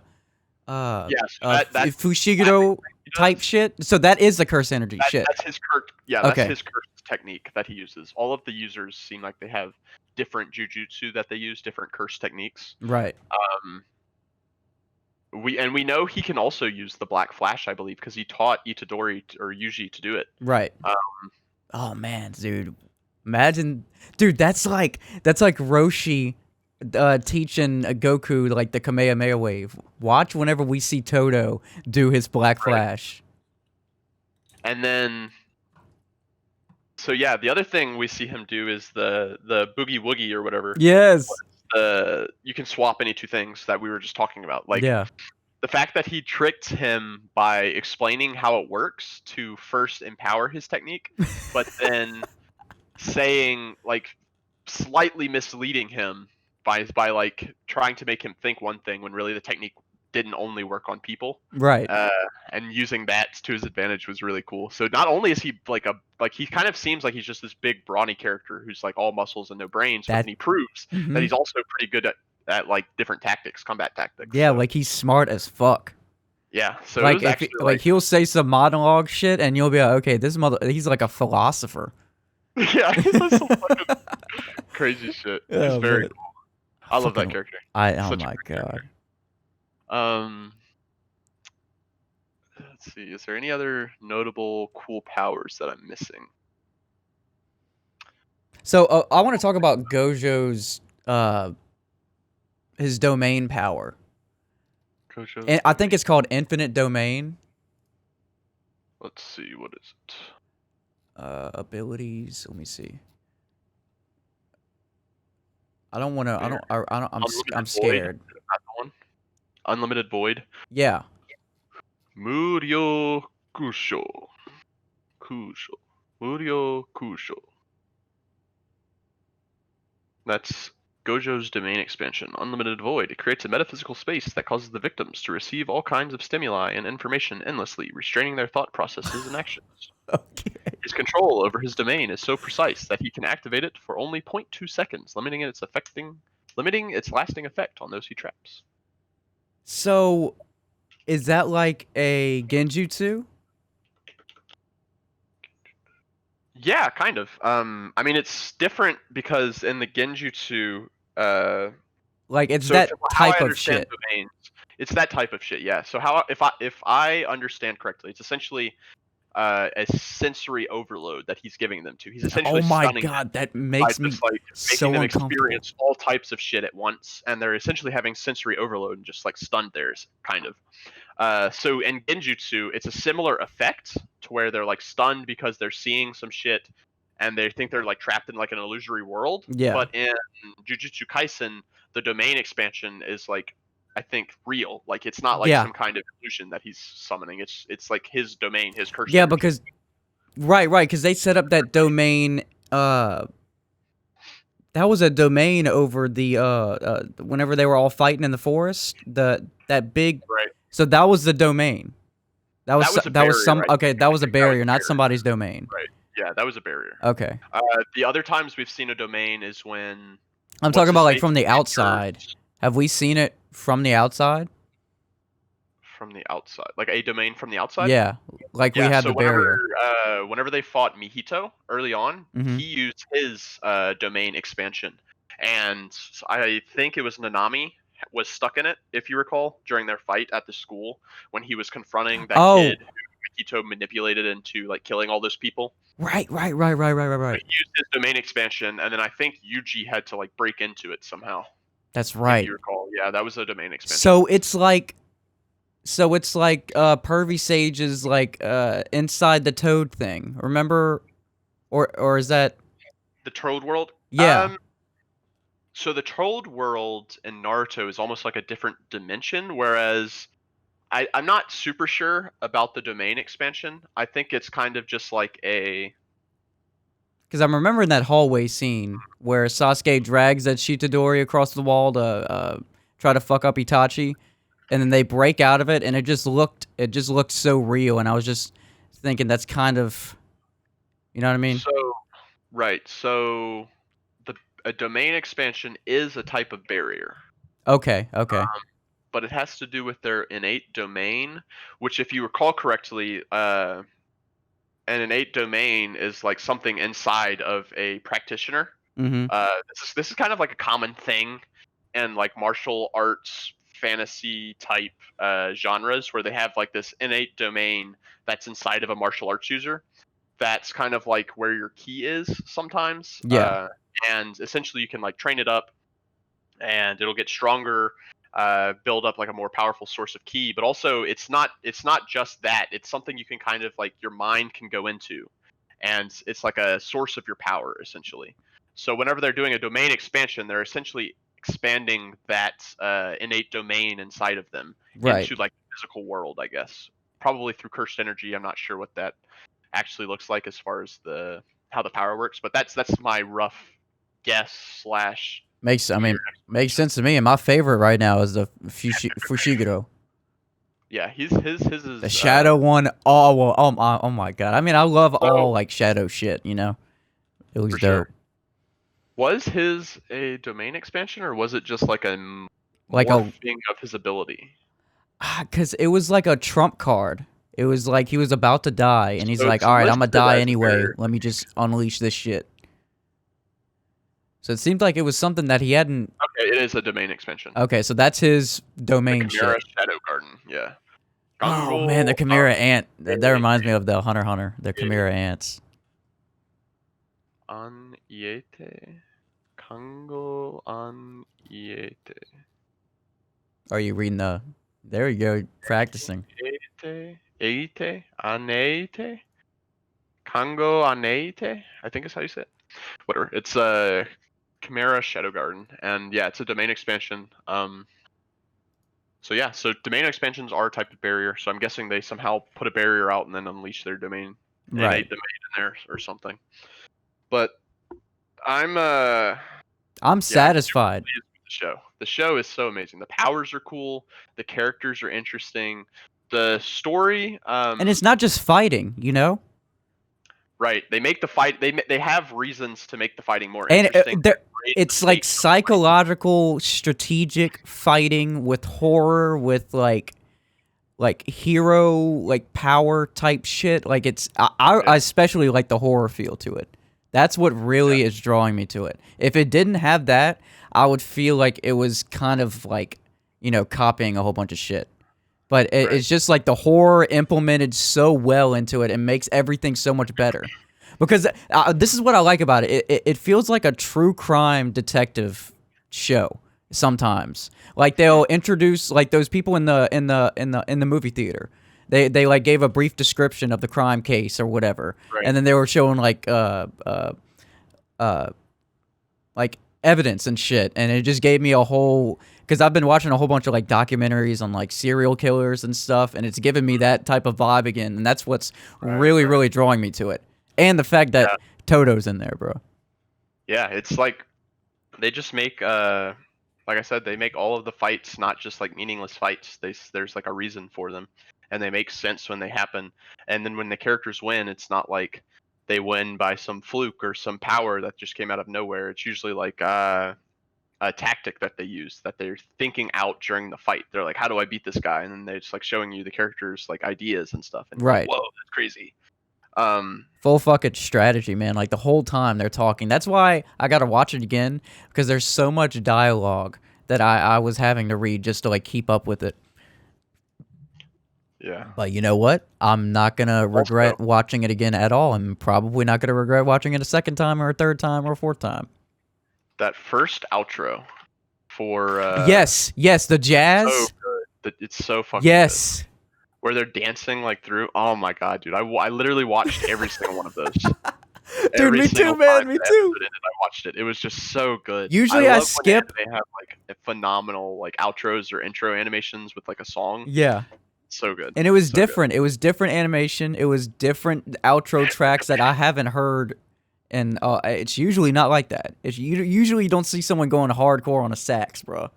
Fushiguro type shit? So that is the curse energy shit. That's his curse. Yeah, that's his curse technique that he uses. All of the users seem like they have different jujutsu that they use, different curse techniques. Right. We know he can also use the Black Flash, I believe, because he taught Itadori or Yuji to do it. Right. Oh man, dude, imagine, dude, that's like Roshi teaching Goku like the Kamehameha wave. Watch whenever we see Todo do his Black Flash. And then, so yeah, the other thing we see him do is the boogie woogie or whatever. Yes. You can swap any two things that we were just talking about. Like, the fact that he tricked him by explaining how it works to first empower his technique, but then saying like slightly misleading him by like trying to make him think one thing when really the technique didn't only work on people. Right. And using that to his advantage was really cool. So not only is he like he kind of seems like he's just this big brawny character who's like all muscles and no brains, but then he proves that he's also pretty good at like different tactics, combat tactics. Yeah, so. Like he's smart as fuck. Yeah, so like it was actually like he'll say some monologue shit and you'll be like, okay, this he's like a philosopher. Yeah, he says some fucking crazy shit. It's very cool. I love that character. Oh my god. Let's see. Is there any other notable cool powers that I'm missing? So I want to talk about Gojo's his domain power. Gojo's and I think it's called Infinite Domain. Let's see. What is it? Abilities. Let me see. I don't want to. I'm scared. Unlimited Void. Yeah. Muryo Kusho. Muryo Kusho. That's Gojo's domain expansion, Unlimited Void. It creates a metaphysical space that causes the victims to receive all kinds of stimuli and information endlessly, restraining their thought processes and actions. Okay. His control over his domain is so precise that he can activate it for only 0.2 seconds, limiting its lasting effect on those he traps. So, is that like a genjutsu? Yeah, kind of. I mean, it's different because in the genjutsu, like it's that type of shit. Domains, it's that type of shit. Yeah. So if I understand correctly, it's essentially a sensory overload that he's giving them to. He's essentially stunning them that makes me just, like, so making them uncomfortable. Experience all types of shit at once, and they're essentially having sensory overload and just like stunned theirs, kind of. So in genjutsu, it's a similar effect to where they're like stunned because they're seeing some shit, and they think they're like trapped in like an illusory world. Yeah. But in Jujutsu Kaisen, the domain expansion is like, I think, real. Like it's not like some kind of illusion that he's summoning. It's like his domain, his curse. Yeah, because because they set up that domain. That was a domain over the whenever they were all fighting in the forest. That big. Right. So that was the domain. That was some right? Okay. That was a barrier, not somebody's domain. Right. Yeah, that was a barrier. Okay. The other times we've seen a domain is when I'm talking about like from the outside. Have we seen it from the outside? From the outside, like a domain from the outside. Yeah, like we had the barrier. Whenever they fought Mihito early on, he used his domain expansion, and I think it was Nanami was stuck in it, if you recall, during their fight at the school when he was confronting that kid who Mihito manipulated into like killing all those people. Right. He used his domain expansion, and then I think Yuji had to like break into it somehow. That's right. If you recall, yeah, that was a domain expansion. So it's like Pervy Sage's like inside the Toad thing. Remember, or is that the Toad world? Yeah. So the Toad world in Naruto is almost like a different dimension, whereas I'm not super sure about the domain expansion. I think it's kind of just like a. Because I'm remembering that hallway scene where Sasuke drags that Shitadori across the wall to try to fuck up Itachi, and then they break out of it, and it just looked so real, and I was just thinking that's kind of, you know what I mean? So a domain expansion is a type of barrier. Okay. But it has to do with their innate domain, which, if you recall correctly, an innate domain is like something inside of a practitioner. This is kind of like a common thing in like martial arts, fantasy type genres, where they have like this innate domain that's inside of a martial arts user. That's kind of like where your ki is sometimes. Yeah. And essentially you can like train it up, and it'll get stronger. Build up like a more powerful source of ki, but also it's not just that. It's something you can kind of like your mind can go into, and it's like a source of your power essentially. So whenever they're doing a domain expansion, they're essentially expanding that innate domain inside of them into like the physical world, I guess. Probably through cursed energy. I'm not sure what that actually looks like as far as how the power works, but that's my rough guess slash. Makes sense to me. And my favorite right now is the Fushiguro. Yeah, his is the shadow one. Oh my god. I mean, I love all like shadow shit. You know, it looks dope. Sure. Was his a domain expansion or was it just like a morphing of his ability? Because it was like a trump card. It was like he was about to die, and he's like, "All right, I'm gonna die anyway. Let me just unleash this shit." So it seemed like it was something that he hadn't. Okay, it is a domain expansion. Okay, so that's his domain shit. Shadow Garden, yeah. Oh man, the Chimera ant. That reminds me of the Hunter x Hunter. The Chimera ants. Aniete. Kango Aniete. Are you reading the... There you go, practicing. Eite? Aneite? Kango Aneite? I think is how you say it. Whatever. It's a Chimera Shadow Garden. And yeah, it's a domain expansion. So yeah, so domain expansions are a type of barrier. So I'm guessing they somehow put a barrier out and then unleash their domain. Innate domain in there or something. But I'm satisfied. The show is so amazing. The powers are cool. The characters are interesting. The story, and it's not just fighting, you know. Right. They make the fight. They have reasons to make the fighting more interesting. It's like psychological, strategic fighting with horror, with like hero, like power type shit. Like it's I especially like the horror feel to it. That's what really is drawing me to it. If it didn't have that, I would feel like it was kind of like, you know, copying a whole bunch of shit. But it's just like the horror implemented so well into it and makes everything so much better. Because this is what I like about it. It feels like a true crime detective show sometimes. Like they'll introduce like those people in the movie theater. They like gave a brief description of the crime case or whatever, and then they were showing like evidence and shit, and it just gave me a whole, because I've been watching a whole bunch of like documentaries on like serial killers and stuff, and it's given me that type of vibe again, and that's what's really drawing me to it, and the fact that Todo's in there, bro. Yeah, it's like they just make like I said, they make all of the fights not just like meaningless fights. There's like a reason for them, and they make sense when they happen. And then when the characters win, it's not like they win by some fluke or some power that just came out of nowhere. It's usually like a tactic that they use, that they're thinking out during the fight. They're like, how do I beat this guy? And then they're just like showing you the characters like ideas and stuff. And like, whoa, that's crazy. Full fucking strategy, man. Like the whole time they're talking. That's why I gotta watch it again, because there's so much dialogue that I was having to read just to like keep up with it. Yeah. But you know what? I'm not gonna regret watching it again at all. I'm probably not gonna regret watching it a second time or a third time or a fourth time. That first outro for yes, the jazz. So good. It's so fucking good. Where they're dancing like through. Oh my god, dude! I literally watched every single one of those. Dude, me too, man. Me too. I watched it. It was just so good. Usually I skip. They have like phenomenal like outros or intro animations with like a song. Yeah. So good. And it was different. It was different animation. It was different outro tracks that I haven't heard. And it's usually not like that. Usually you don't see someone going hardcore on a sax, bro.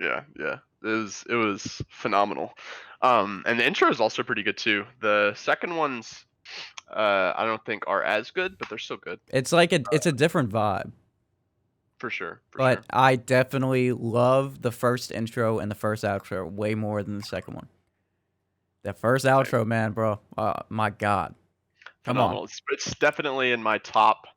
Yeah. It was phenomenal. And the intro is also pretty good too. The second ones, I don't think are as good, but they're still good. It's like it's a different vibe. For sure. But I definitely love the first intro and the first outro way more than the second one. The first outro, man, bro. My God. Come on. It's definitely in my top.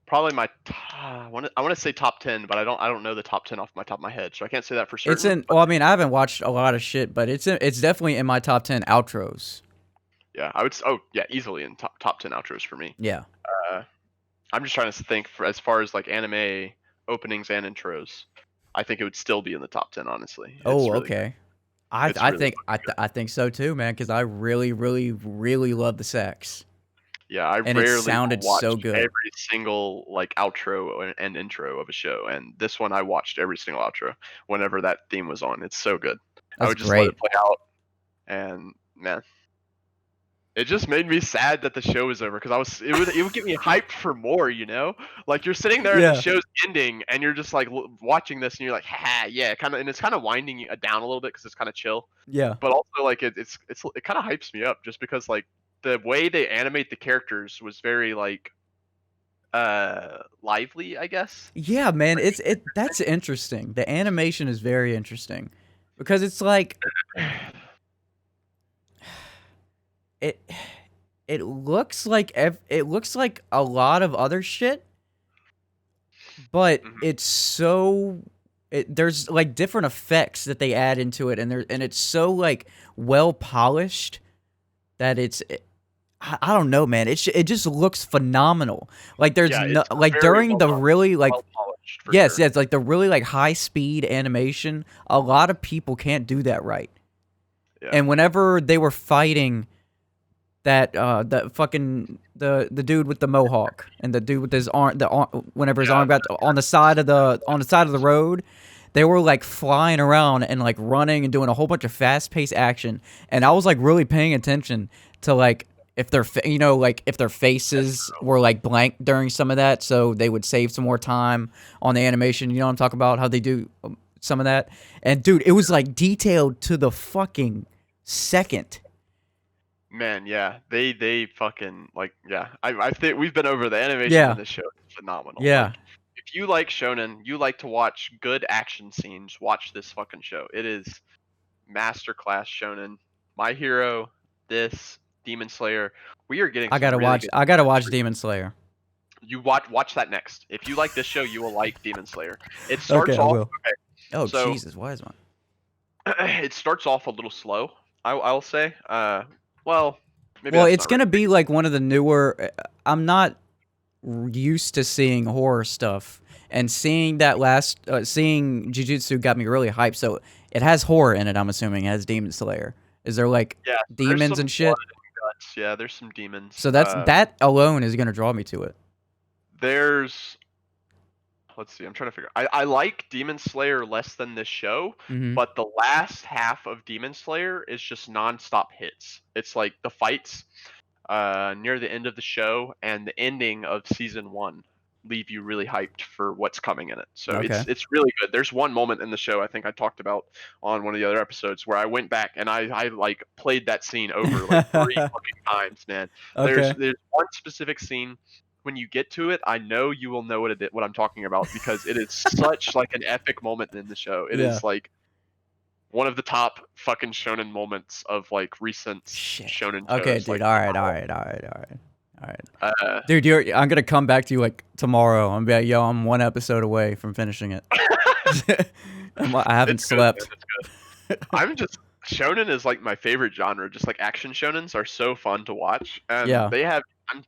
Probably my. I want to say top 10, but I don't know the top 10 off my top of my head, so I can't say that for certain. Well, I mean, I haven't watched a lot of shit, but it's definitely in my top 10 outros. Yeah, I would. Oh, yeah, easily in top 10 outros for me. Yeah. I'm just trying to think as far as like anime openings and intros. I think it would still be in the top 10, honestly. Okay. I think so too, man, because I really love the sax. Yeah, I and it rarely sounded watch so good. every single like outro and intro of a show, and this one I watched every single outro whenever that theme was on. It's so good. I That's would just let it great. play out, and man, it just made me sad that the show was over because it would get me hyped for more, you know? Like you're sitting there and the Yeah. show's ending, and you're just like watching this, and you're like, ha, yeah, kind of, and it's kind of winding you down a little bit because it's kind of chill, Yeah. but also like it kind of hypes me up just because like the way they animate the characters was very like lively, I guess. Yeah, man, that's interesting. The animation is very interesting because it's like it it looks like it looks like a lot of other shit, but Mhm. it's so there's like different effects that they add into it, and it's so like well polished that I don't know, man. It just looks phenomenal. Like there's Yeah, no it's like very during well the done, really like well polished for yes, sure. yes, like the really like high speed animation. A lot of people can't do that right. Yeah. And whenever they were fighting that the fucking the dude with the mohawk and the dude with his arm whenever his arm got on the side of the road, they were like flying around and like running and doing a whole bunch of fast-paced action, and I was like really paying attention to like if their like if their faces were like blank during some of that, so they would save some more time on the animation. You know what I'm talking about? How they do some of that. And dude, it was like detailed to the fucking second. Man, yeah, they fucking like yeah. I think we've been over the animation in this show. It's phenomenal. Yeah. Like, if you like shonen, you like to watch good action scenes, watch this fucking show. It is masterclass shonen. My Hero, this Demon Slayer. We are getting. I gotta watch Demon Slayer. You watch that next. If you like this show, you will like Demon Slayer. It Okay, starts I off. will. Okay, Oh so Jesus, why is one? it starts off a little slow. I'll say. Well, maybe Well, that's it's not gonna right. be like one of the newer. I'm not used to seeing horror stuff, and seeing that seeing Jujutsu got me really hyped. So it has horror in it. I'm assuming it has Demon Slayer. Is there like Yeah, there's demons some and shit? blood and guts. Yeah, there's some demons. So that alone is gonna draw me to it. There's let's see, I'm trying to figure. I like Demon Slayer less than this show, Mhm. but the last half of Demon Slayer is just nonstop hits. It's like the fights near the end of the show and the ending of season 1 leave you really hyped for what's coming in it. So Okay. it's really good. There's one moment in the show I think I talked about on one of the other episodes where I went back and I like played that scene over like 3 fucking times, man. Okay. There's one specific scene. When you get to it, I know you will know what I'm talking about because it is such like an epic moment in the show. It Yeah. is like one of the top fucking shonen moments of like recent Shit. shonen shows. Okay, dude. Like, All right. dude, Dude, I'm gonna come back to you like tomorrow. I'm gonna be like, yo, I'm one episode away from finishing it. I haven't slept. Good, it's good. I'm just shonen is like my favorite genre. Just like action shonens are so fun to watch, and Yeah. I'm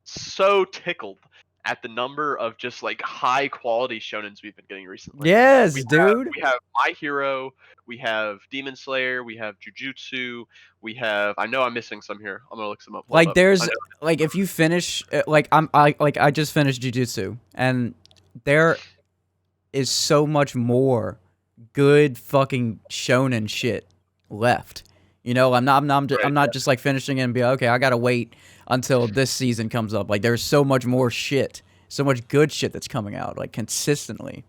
so tickled at the number of just like high quality shonens we've been getting recently. Yes, we dude. have My Hero, we have Demon Slayer, we have Jujutsu, we have. I know I'm missing some here. I'm gonna look some up. Hold Like up. there's like if you finish I just finished Jujutsu, and there is so much more good fucking shonen shit left. You know, I'm not just like finishing it and be like, okay, I gotta wait until this season comes up. Like there's so much more shit, so much good shit that's coming out like consistently.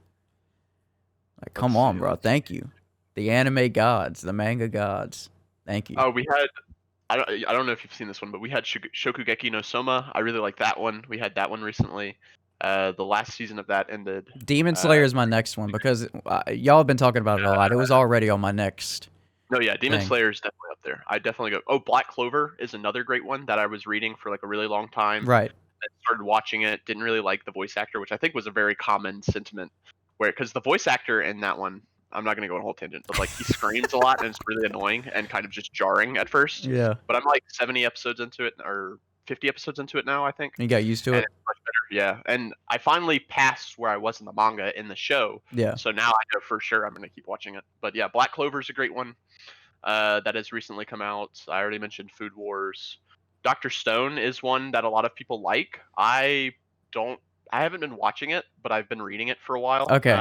Like come on, bro. Thank you, the anime gods, the manga gods. Thank you. Oh, we had. I don't know if you've seen this one, but we had Shokugeki no Soma. I really like that one. We had that one recently. The last season of that ended. Demon Slayer is my next one because y'all have been talking about it a lot. It was already on my next. No, yeah, Demon thing. Slayer is definitely up there. I definitely go. Oh, Black Clover is another great one that I was reading for like a really long time. Right. I started watching it. Didn't really like the voice actor, which I think was a very common sentiment. Because the voice actor in that one, I'm not gonna go on a whole tangent, but like he screams a lot and it's really annoying and kind of just jarring at first. Yeah. But I'm like 70 episodes into it or 50 episodes into it now, I think. You got used to And it. it's much better, yeah. And I finally passed where I was in the manga in the show. Yeah. So now I know for sure I'm gonna keep watching it. But yeah, Black Clover is a great one. That has recently come out. I already mentioned Food Wars. Dr. Stone is one that a lot of people like. I haven't been watching it, but I've been reading it for a while. Okay.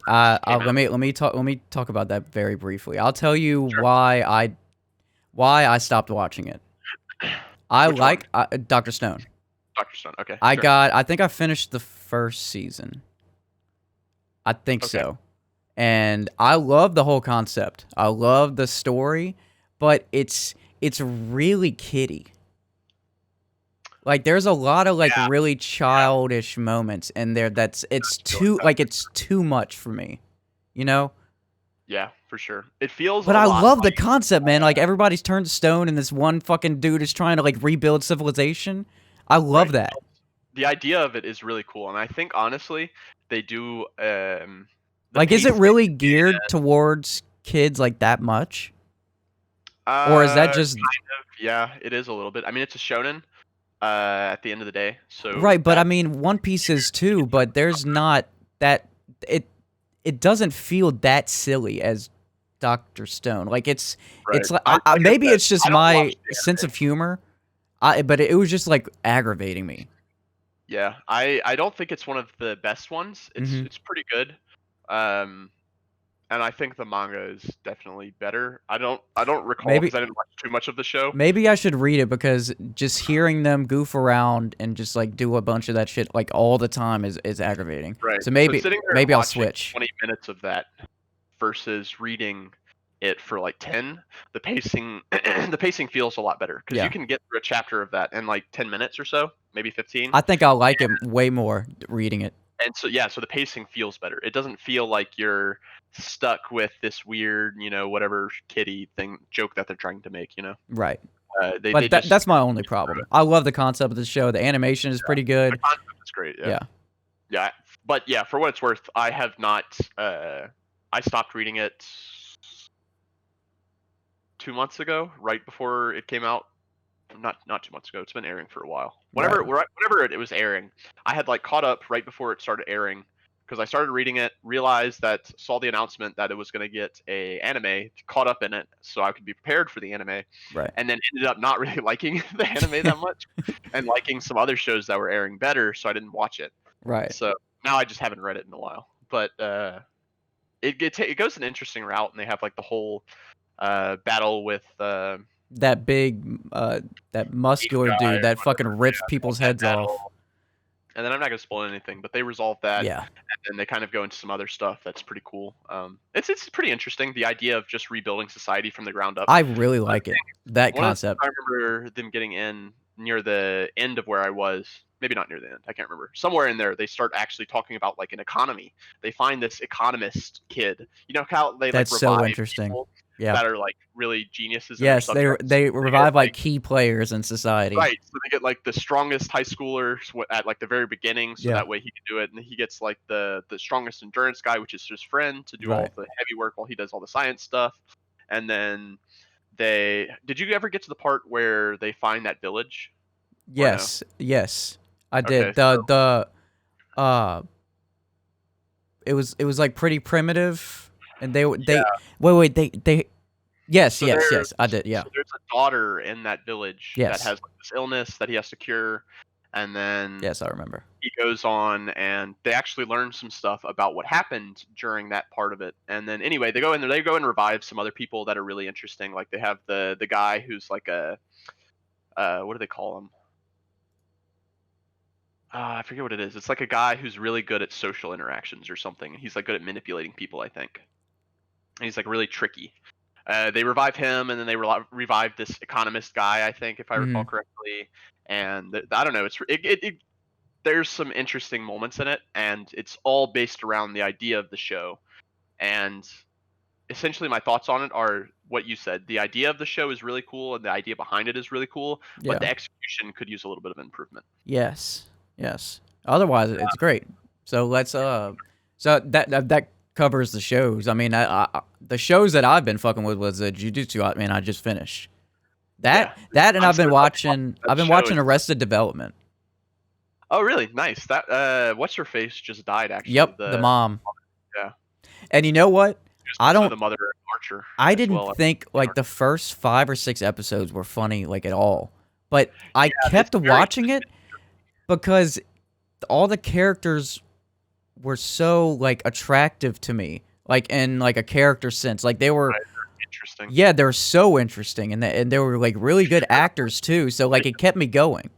Let me talk about that very briefly. I'll tell you Sure. why I stopped watching it. I Which like Dr. Stone. Dr. Stone. Okay. I think I finished the first season. I think so. And I love the whole concept. I love the story, but it's really kiddie. Like there's a lot of like really childish moments in there it's too much for me. You know? Yeah, for sure. It feels But I love the concept, man. Like everybody's turned to stone and this one fucking dude is trying to like rebuild civilization. I love that. The idea of it is really cool, and I think honestly they do like is it really geared towards kids like that much? Or is that just kind of, yeah, it is a little bit. I mean, it's a shonen at the end of the day. So right, but I mean One Piece is too, but there's not that it doesn't feel that silly as Dr. Stone. Like it's like maybe it's just my sense of humor. But it was just like aggravating me. Yeah, I don't think it's one of the best ones. It's pretty good. And I think the manga is definitely better. I don't recall because I didn't watch too much of the show. Maybe I should read it because just hearing them goof around and just like do a bunch of that shit like all the time is aggravating. Right. So maybe I'll switch. 20 minutes of that versus reading it for like 10. The pacing feels a lot better because you can get through a chapter of that in like 10 minutes or so, maybe 15. I think I'll like it way more reading it. And so so the pacing feels better. It doesn't feel like you're stuck with this weird, whatever kitty thing joke that they're trying to make, Right. That's my only problem. I love the concept of the show. The animation is pretty good. The concept is great. Yeah. But yeah, for what it's worth, I have not. I stopped reading it 2 months ago, right before it came out. Not 2 months ago. It's been airing for a while. Whenever it was airing, I had like caught up right before it started airing because I started reading it, saw the announcement that it was going to get a anime, caught up in it so I could be prepared for the anime. Right. And then ended up not really liking the anime that much and liking some other shows that were airing better, so I didn't watch it. Right. So now I just haven't read it in a while. But it goes an interesting route, and they have like the whole battle with that big that muscular dude that fucking rips people's heads off. And then I'm not gonna spoil anything, but they resolve that. Yeah. And then they kind of go into some other stuff that's pretty cool. It's pretty interesting, the idea of just rebuilding society from the ground up. I really like it. That concept. I remember them getting in near the end of where I was. Maybe not near the end. I can't remember. Somewhere in there, they start actually talking about like an economy. They find this economist kid. You know how they that's like so interesting. That are like really geniuses. Yes, they revive like key players in society. Right, so they get like the strongest high schooler at like the very beginning, so that way he can do it, and he gets like the strongest endurance guy, which is his friend, to do all the heavy work while he does all the science stuff. And then did you ever get to the part where they find that village? Yes, yes, I did. Okay, It was like pretty primitive. And they yes, I did, yeah. So there's a daughter in that village that has like, this illness that he has to cure, and then yes, I remember. He goes on, and they actually learn some stuff about what happened during that part of it. And then anyway, they go in there, they go and revive some other people that are really interesting. Like they have the guy who's like a what do they call him? I forget what it is. It's like a guy who's really good at social interactions or something. He's like good at manipulating people, I think. And he's like really tricky. They revive him, and then they revive this economist guy, I think, if I recall correctly. And I don't know. There's some interesting moments in it, and it's all based around the idea of the show. And essentially, my thoughts on it are what you said. The idea of the show is really cool, and the idea behind it is really cool, but the execution could use a little bit of improvement. Yes. Otherwise, it's great. So let's so that covers the shows. I mean, the shows that I've been fucking with was Jujutsu. I mean, I just finished that, and I've been watching Arrested Development. Oh, really? Nice. That what's her face just died actually. Yep, the mom. Yeah. And you know what? The mother Archer. I didn't think like the first 5 or 6 episodes were funny like at all, but I kept watching it because all the characters were so like attractive to me, like in like a character sense. Like they were interesting. Yeah, they're so interesting, and they were like really good actors too. So like it kept me going.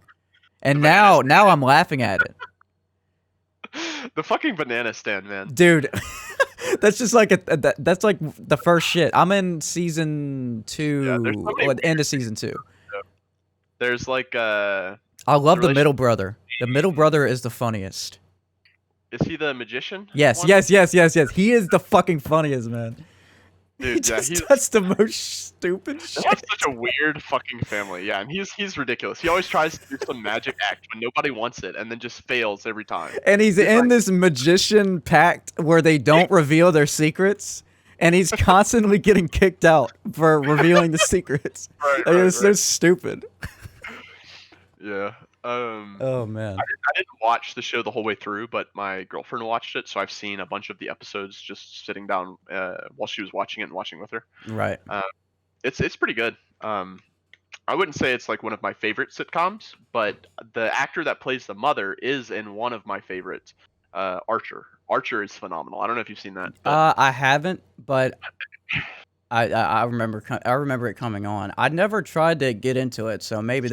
And now I'm laughing at it. The fucking banana stand, man. Dude, that's just like that's like the first shit. I'm in season 2, end of season 2. There's like I love the middle brother. The middle brother is the funniest. Is he the magician? Yes. He is the fucking funniest, man. Dude, he just does the most stupid shit. That's such a weird fucking family. Yeah, and he's ridiculous. He always tries to do some magic act when nobody wants it, and then just fails every time. And he's in this magician pact where they don't reveal their secrets, and he's constantly getting kicked out for revealing the secrets. It's so stupid. Yeah. Oh man. I didn't watch the show the whole way through, but my girlfriend watched it, so I've seen a bunch of the episodes just sitting down while she was watching it and watching with her. Right. It's pretty good. I wouldn't say it's like one of my favorite sitcoms, but the actor that plays the mother is in one of my favorites, Archer. Archer is phenomenal. I don't know if you've seen that. I haven't, but I remember it coming on. I never tried to get into it, so maybe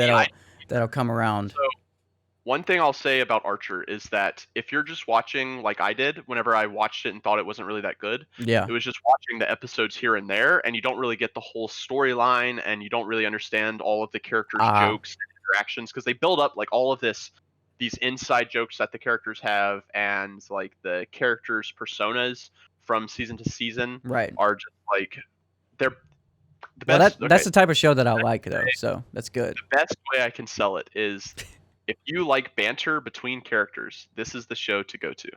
that'll come around. So, one thing I'll say about Archer is that if you're just watching like I did whenever I watched it and thought it wasn't really that good, it was just watching the episodes here and there, and you don't really get the whole storyline, and you don't really understand all of the characters' jokes and interactions, because they build up like all of these inside jokes that the characters have, and like the characters' personas from season to season are just like they're the best. That's the type of show that I like, though, so that's good. The best way I can sell it is if you like banter between characters, this is the show to go to.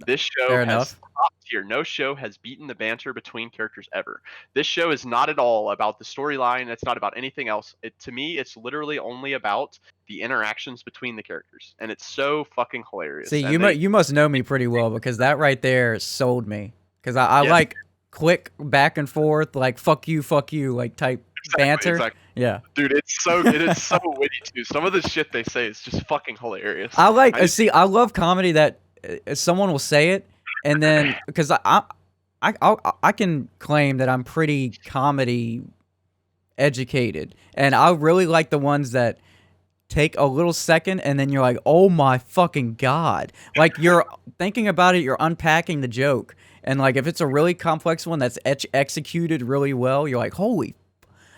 This show has top tier. No show has beaten the banter between characters ever. This show is not at all about the storyline. It's not about anything else. To me, it's literally only about the interactions between the characters, and it's so fucking hilarious. See, you must know me pretty well, because that right there sold me. Because I like quick back and forth, like fuck you, like type banter. Exactly. Yeah, dude, it is so witty too. Some of the shit they say is just fucking hilarious. I love comedy that someone will say it, and then because I can claim that I'm pretty comedy educated, and I really like the ones that take a little second and then you're like, oh my fucking god, like you're thinking about it, you're unpacking the joke, and like if it's a really complex one that's executed really well, you're like, holy,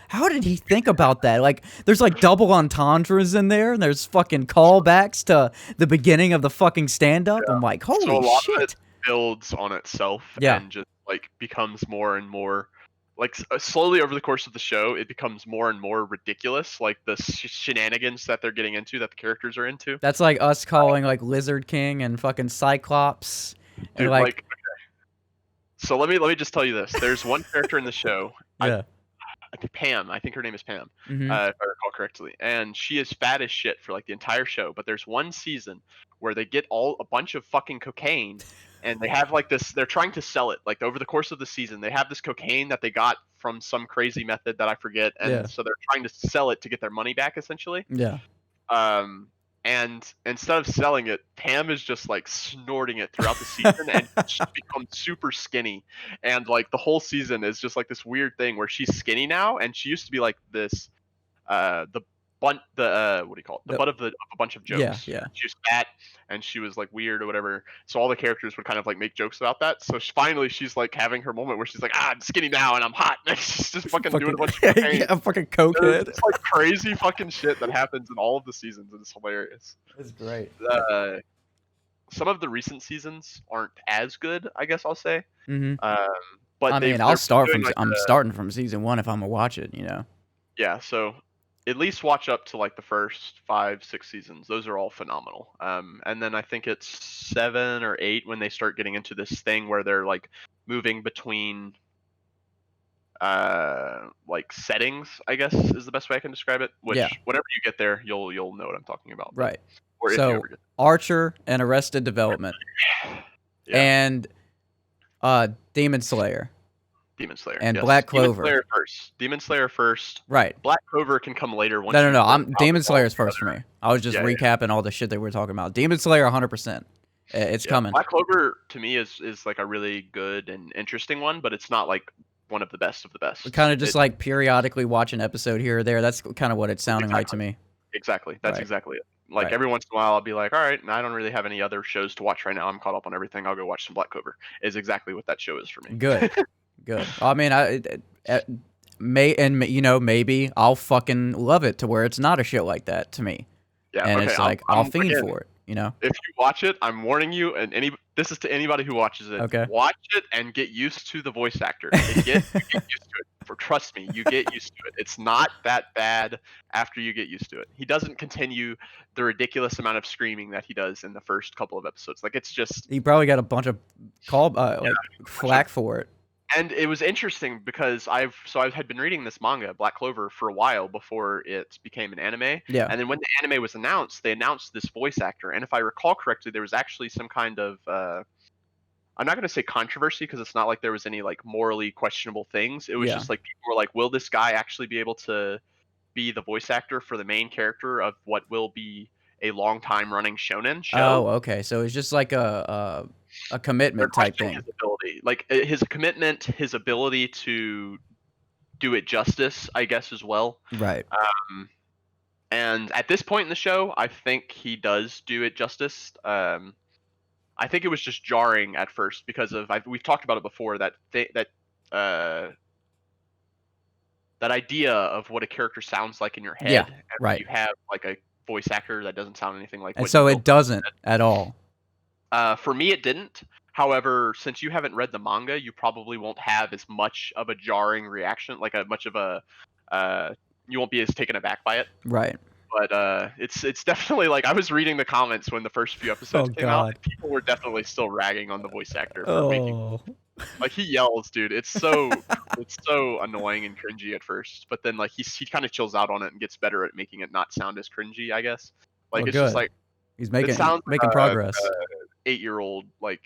how did he think about that? Like there's like double entendres in there, and there's fucking callbacks to the beginning of the fucking stand-up. I'm like, holy so a lot shit. of it builds on itself and just like becomes more and more like slowly over the course of the show, it becomes more and more ridiculous, like the shenanigans that they're getting into, that the characters are into. That's like us calling like Lizard King and fucking Cyclops. And dude, like okay. So let me just tell you this. There's one character in the show. Pam, I think her name is Pam, if I recall correctly, and she is fat as shit for like the entire show. But there's one season where they get a bunch of fucking cocaine, and they have like this. They're trying to sell it like over the course of the season. They have this cocaine that they got from some crazy method that I forget, and so they're trying to sell it to get their money back, essentially. Yeah. And instead of selling it, Pam is just like snorting it throughout the season, and she's become super skinny. And like the whole season is just like this weird thing where she's skinny now, and she used to be like this, what do you call it? The butt of a bunch of jokes. Yeah. She was fat, and she was like weird or whatever. So all the characters would kind of like make jokes about that. So finally, she's like having her moment where she's like, I'm skinny now and I'm hot. And she's just fucking doing a bunch of cocaine. I'm fucking cokehead. It's like crazy fucking shit that happens in all of the seasons, and it's hilarious. It's great. Some of the recent seasons aren't as good, I guess I'll say. But I mean, I'm starting from season 1 if I'm gonna watch it, you know. Yeah, so at least watch up to like the first 5-6 seasons. Those are all phenomenal. And then I think it's 7 or 8 when they start getting into this thing where they're like moving between like settings, I guess is the best way I can describe it. Which whenever you get there, you'll know what I'm talking about. Right. Or so Archer and Arrested Development and Demon Slayer. Demon Slayer. And yes. Black Clover. Demon Slayer first. Right. Black Clover can come later. Once No. I'm Demon Slayer's first for me. I was just recapping all the shit that we were talking about. Demon Slayer, 100%. It's coming. Black Clover to me is like a really good and interesting one, but it's not like one of the best of the best. We kind of just like periodically watch an episode here or there. That's kind of what it's sounding like to me. Exactly. That's exactly it. Like every once in a while, I'll be like, all right, I don't really have any other shows to watch right now. I'm caught up on everything. I'll go watch some Black Clover. Is exactly what that show is for me. Good. I mean, maybe I'll fucking love it to where it's not a shit like that to me. Yeah. And it's like I'll fiend for it. You know, if you watch it, I'm warning you, and this is to anybody who watches it. Okay. Watch it and get used to the voice actor. You get used to it. Trust me, you get used to it. It's not that bad after you get used to it. He doesn't continue the ridiculous amount of screening that he does in the first couple of episodes. Like it's just he probably got a bunch of flack for it. And it was interesting because I had been reading this manga, Black Clover, for a while before it became an anime. Yeah. And then when the anime was announced, they announced this voice actor. And if I recall correctly, there was actually some kind of I'm not going to say controversy because it's not like there was any like morally questionable things. It was just like people were like, will this guy actually be able to be the voice actor for the main character of what will be a long time running shonen show? Oh, okay. So it's just like a commitment type thing. His ability, like his commitment, his ability to do it justice, I guess, as well. Right. And at this point in the show, I think he does do it justice. I think it was just jarring at first because of we've talked about it before that idea of what a character sounds like in your head. Yeah. And right. You have like a voice actor that doesn't sound anything like. And so it doesn't at all. For me, it didn't. However, since you haven't read the manga, you probably won't have as much of a jarring reaction, like you won't be as taken aback by it. Right. But it's definitely like I was reading the comments when the first few episodes came out. And people were definitely still ragging on the voice actor for making. Like he yells, dude. It's so annoying and cringy at first, but then like he kind of chills out on it and gets better at making it not sound as cringy, I guess. Like it's just like he's making progress. 8-year-old like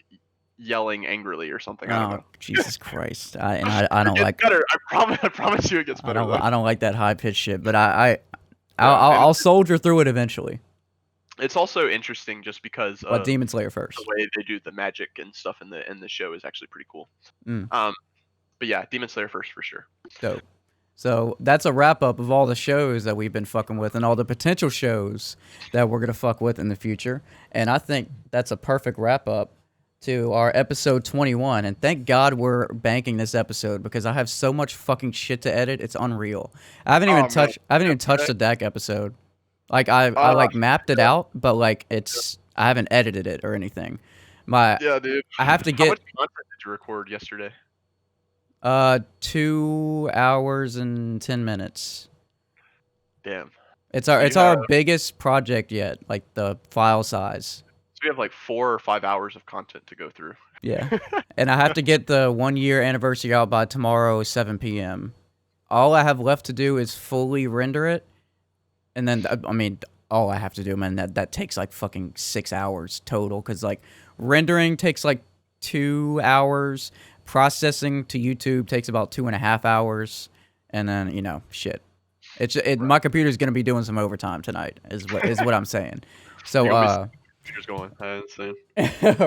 yelling angrily or something. I don't know. Jesus Christ! I don't like. Better. I promise you, it gets better. I don't like that high pitched shit, but I'll soldier through it eventually. It's also interesting just because of Demon Slayer first. The way they do the magic and stuff in the show is actually pretty cool. But yeah, Demon Slayer first for sure. Dope. So that's a wrap up of all the shows that we've been fucking with and all the potential shows that we're gonna fuck with in the future. And I think that's a perfect wrap up to our episode 21. And thank God we're banking this episode because I have so much fucking shit to edit. It's unreal. I haven't even touched the deck episode. Like I like mapped it out, but like I haven't edited it or anything. Yeah, dude. I have to get. How much content did you record yesterday? 2 hours and 10 minutes. Damn. It's our biggest project yet, like the file size. So we have like 4 or 5 hours of content to go through. Yeah. And I have to get the 1 year anniversary out by tomorrow, 7 p.m. All I have left to do is fully render it. And then, I mean, all I have to do, man, that takes like fucking 6 hours total. Because like rendering takes like 2 hours. Processing to YouTube takes about 2.5 hours. And then, shit. My computer's going to be doing some overtime tonight is what I'm saying. So, computer's going. I understand.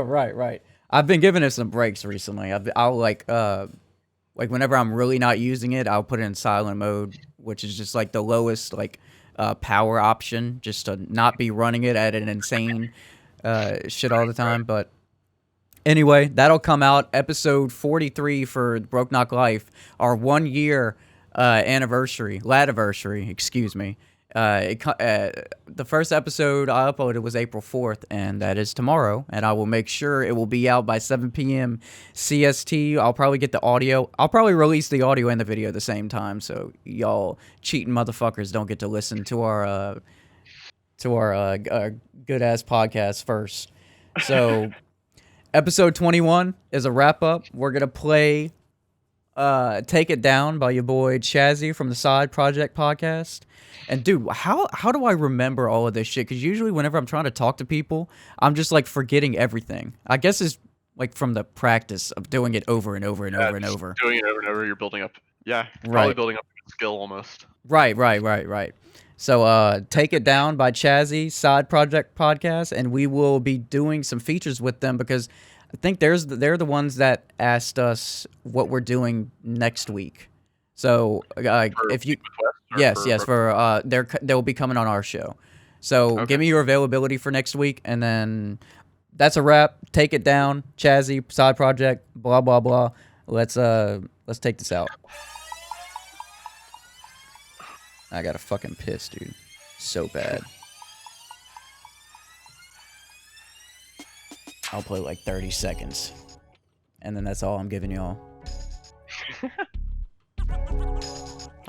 Right. I've been giving it some breaks recently. I'll like whenever I'm really not using it, I'll put it in silent mode, which is just like the lowest like power option, just to not be running it at an insane shit all the time. But anyway, that'll come out episode 43 for brokeknocklife, our 1 year ladiversary, excuse me. The first episode I uploaded was April 4th, and that is tomorrow, and I will make sure it will be out by 7 p.m. CST. I'll probably get the audio. I'll probably release the audio and the video at the same time, so y'all cheating motherfuckers don't get to listen to our good-ass podcast first. So episode 21 is a wrap-up. We're going to play Take It Down by your boy CHAZZY from the SideProjekt podcast. And dude, how do I remember all of this shit? Because usually whenever I'm trying to talk to people, I'm just like forgetting everything. I guess it's like from the practice of doing it over and over and over and over. Doing it over and over, you're building up. Yeah, probably building up a skill almost. Right. So Take It Down by CHAZZY, SideProjekt podcast, and we will be doing some features with them because I think they're the ones that asked us what we're doing next week. So if you they'll be coming on our show. So give me your availability for next week, and then that's a wrap. Take It Down, CHAZZY, SideProjekt, blah blah blah. Let's take this out. I got a fucking piss, dude. So bad. I'll play like 30 seconds. And then that's all I'm giving y'all.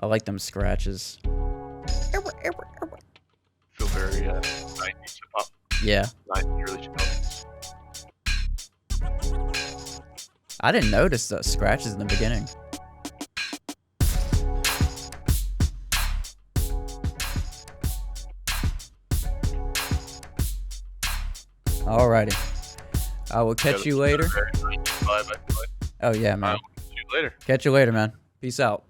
I like them scratches. Feel very 90s hip-hop. Yeah. 90s really hip-hop. I didn't notice the scratches in the beginning. Alrighty. I will catch you later. Oh yeah, man. I'll catch you later. Catch you later, man. Peace out.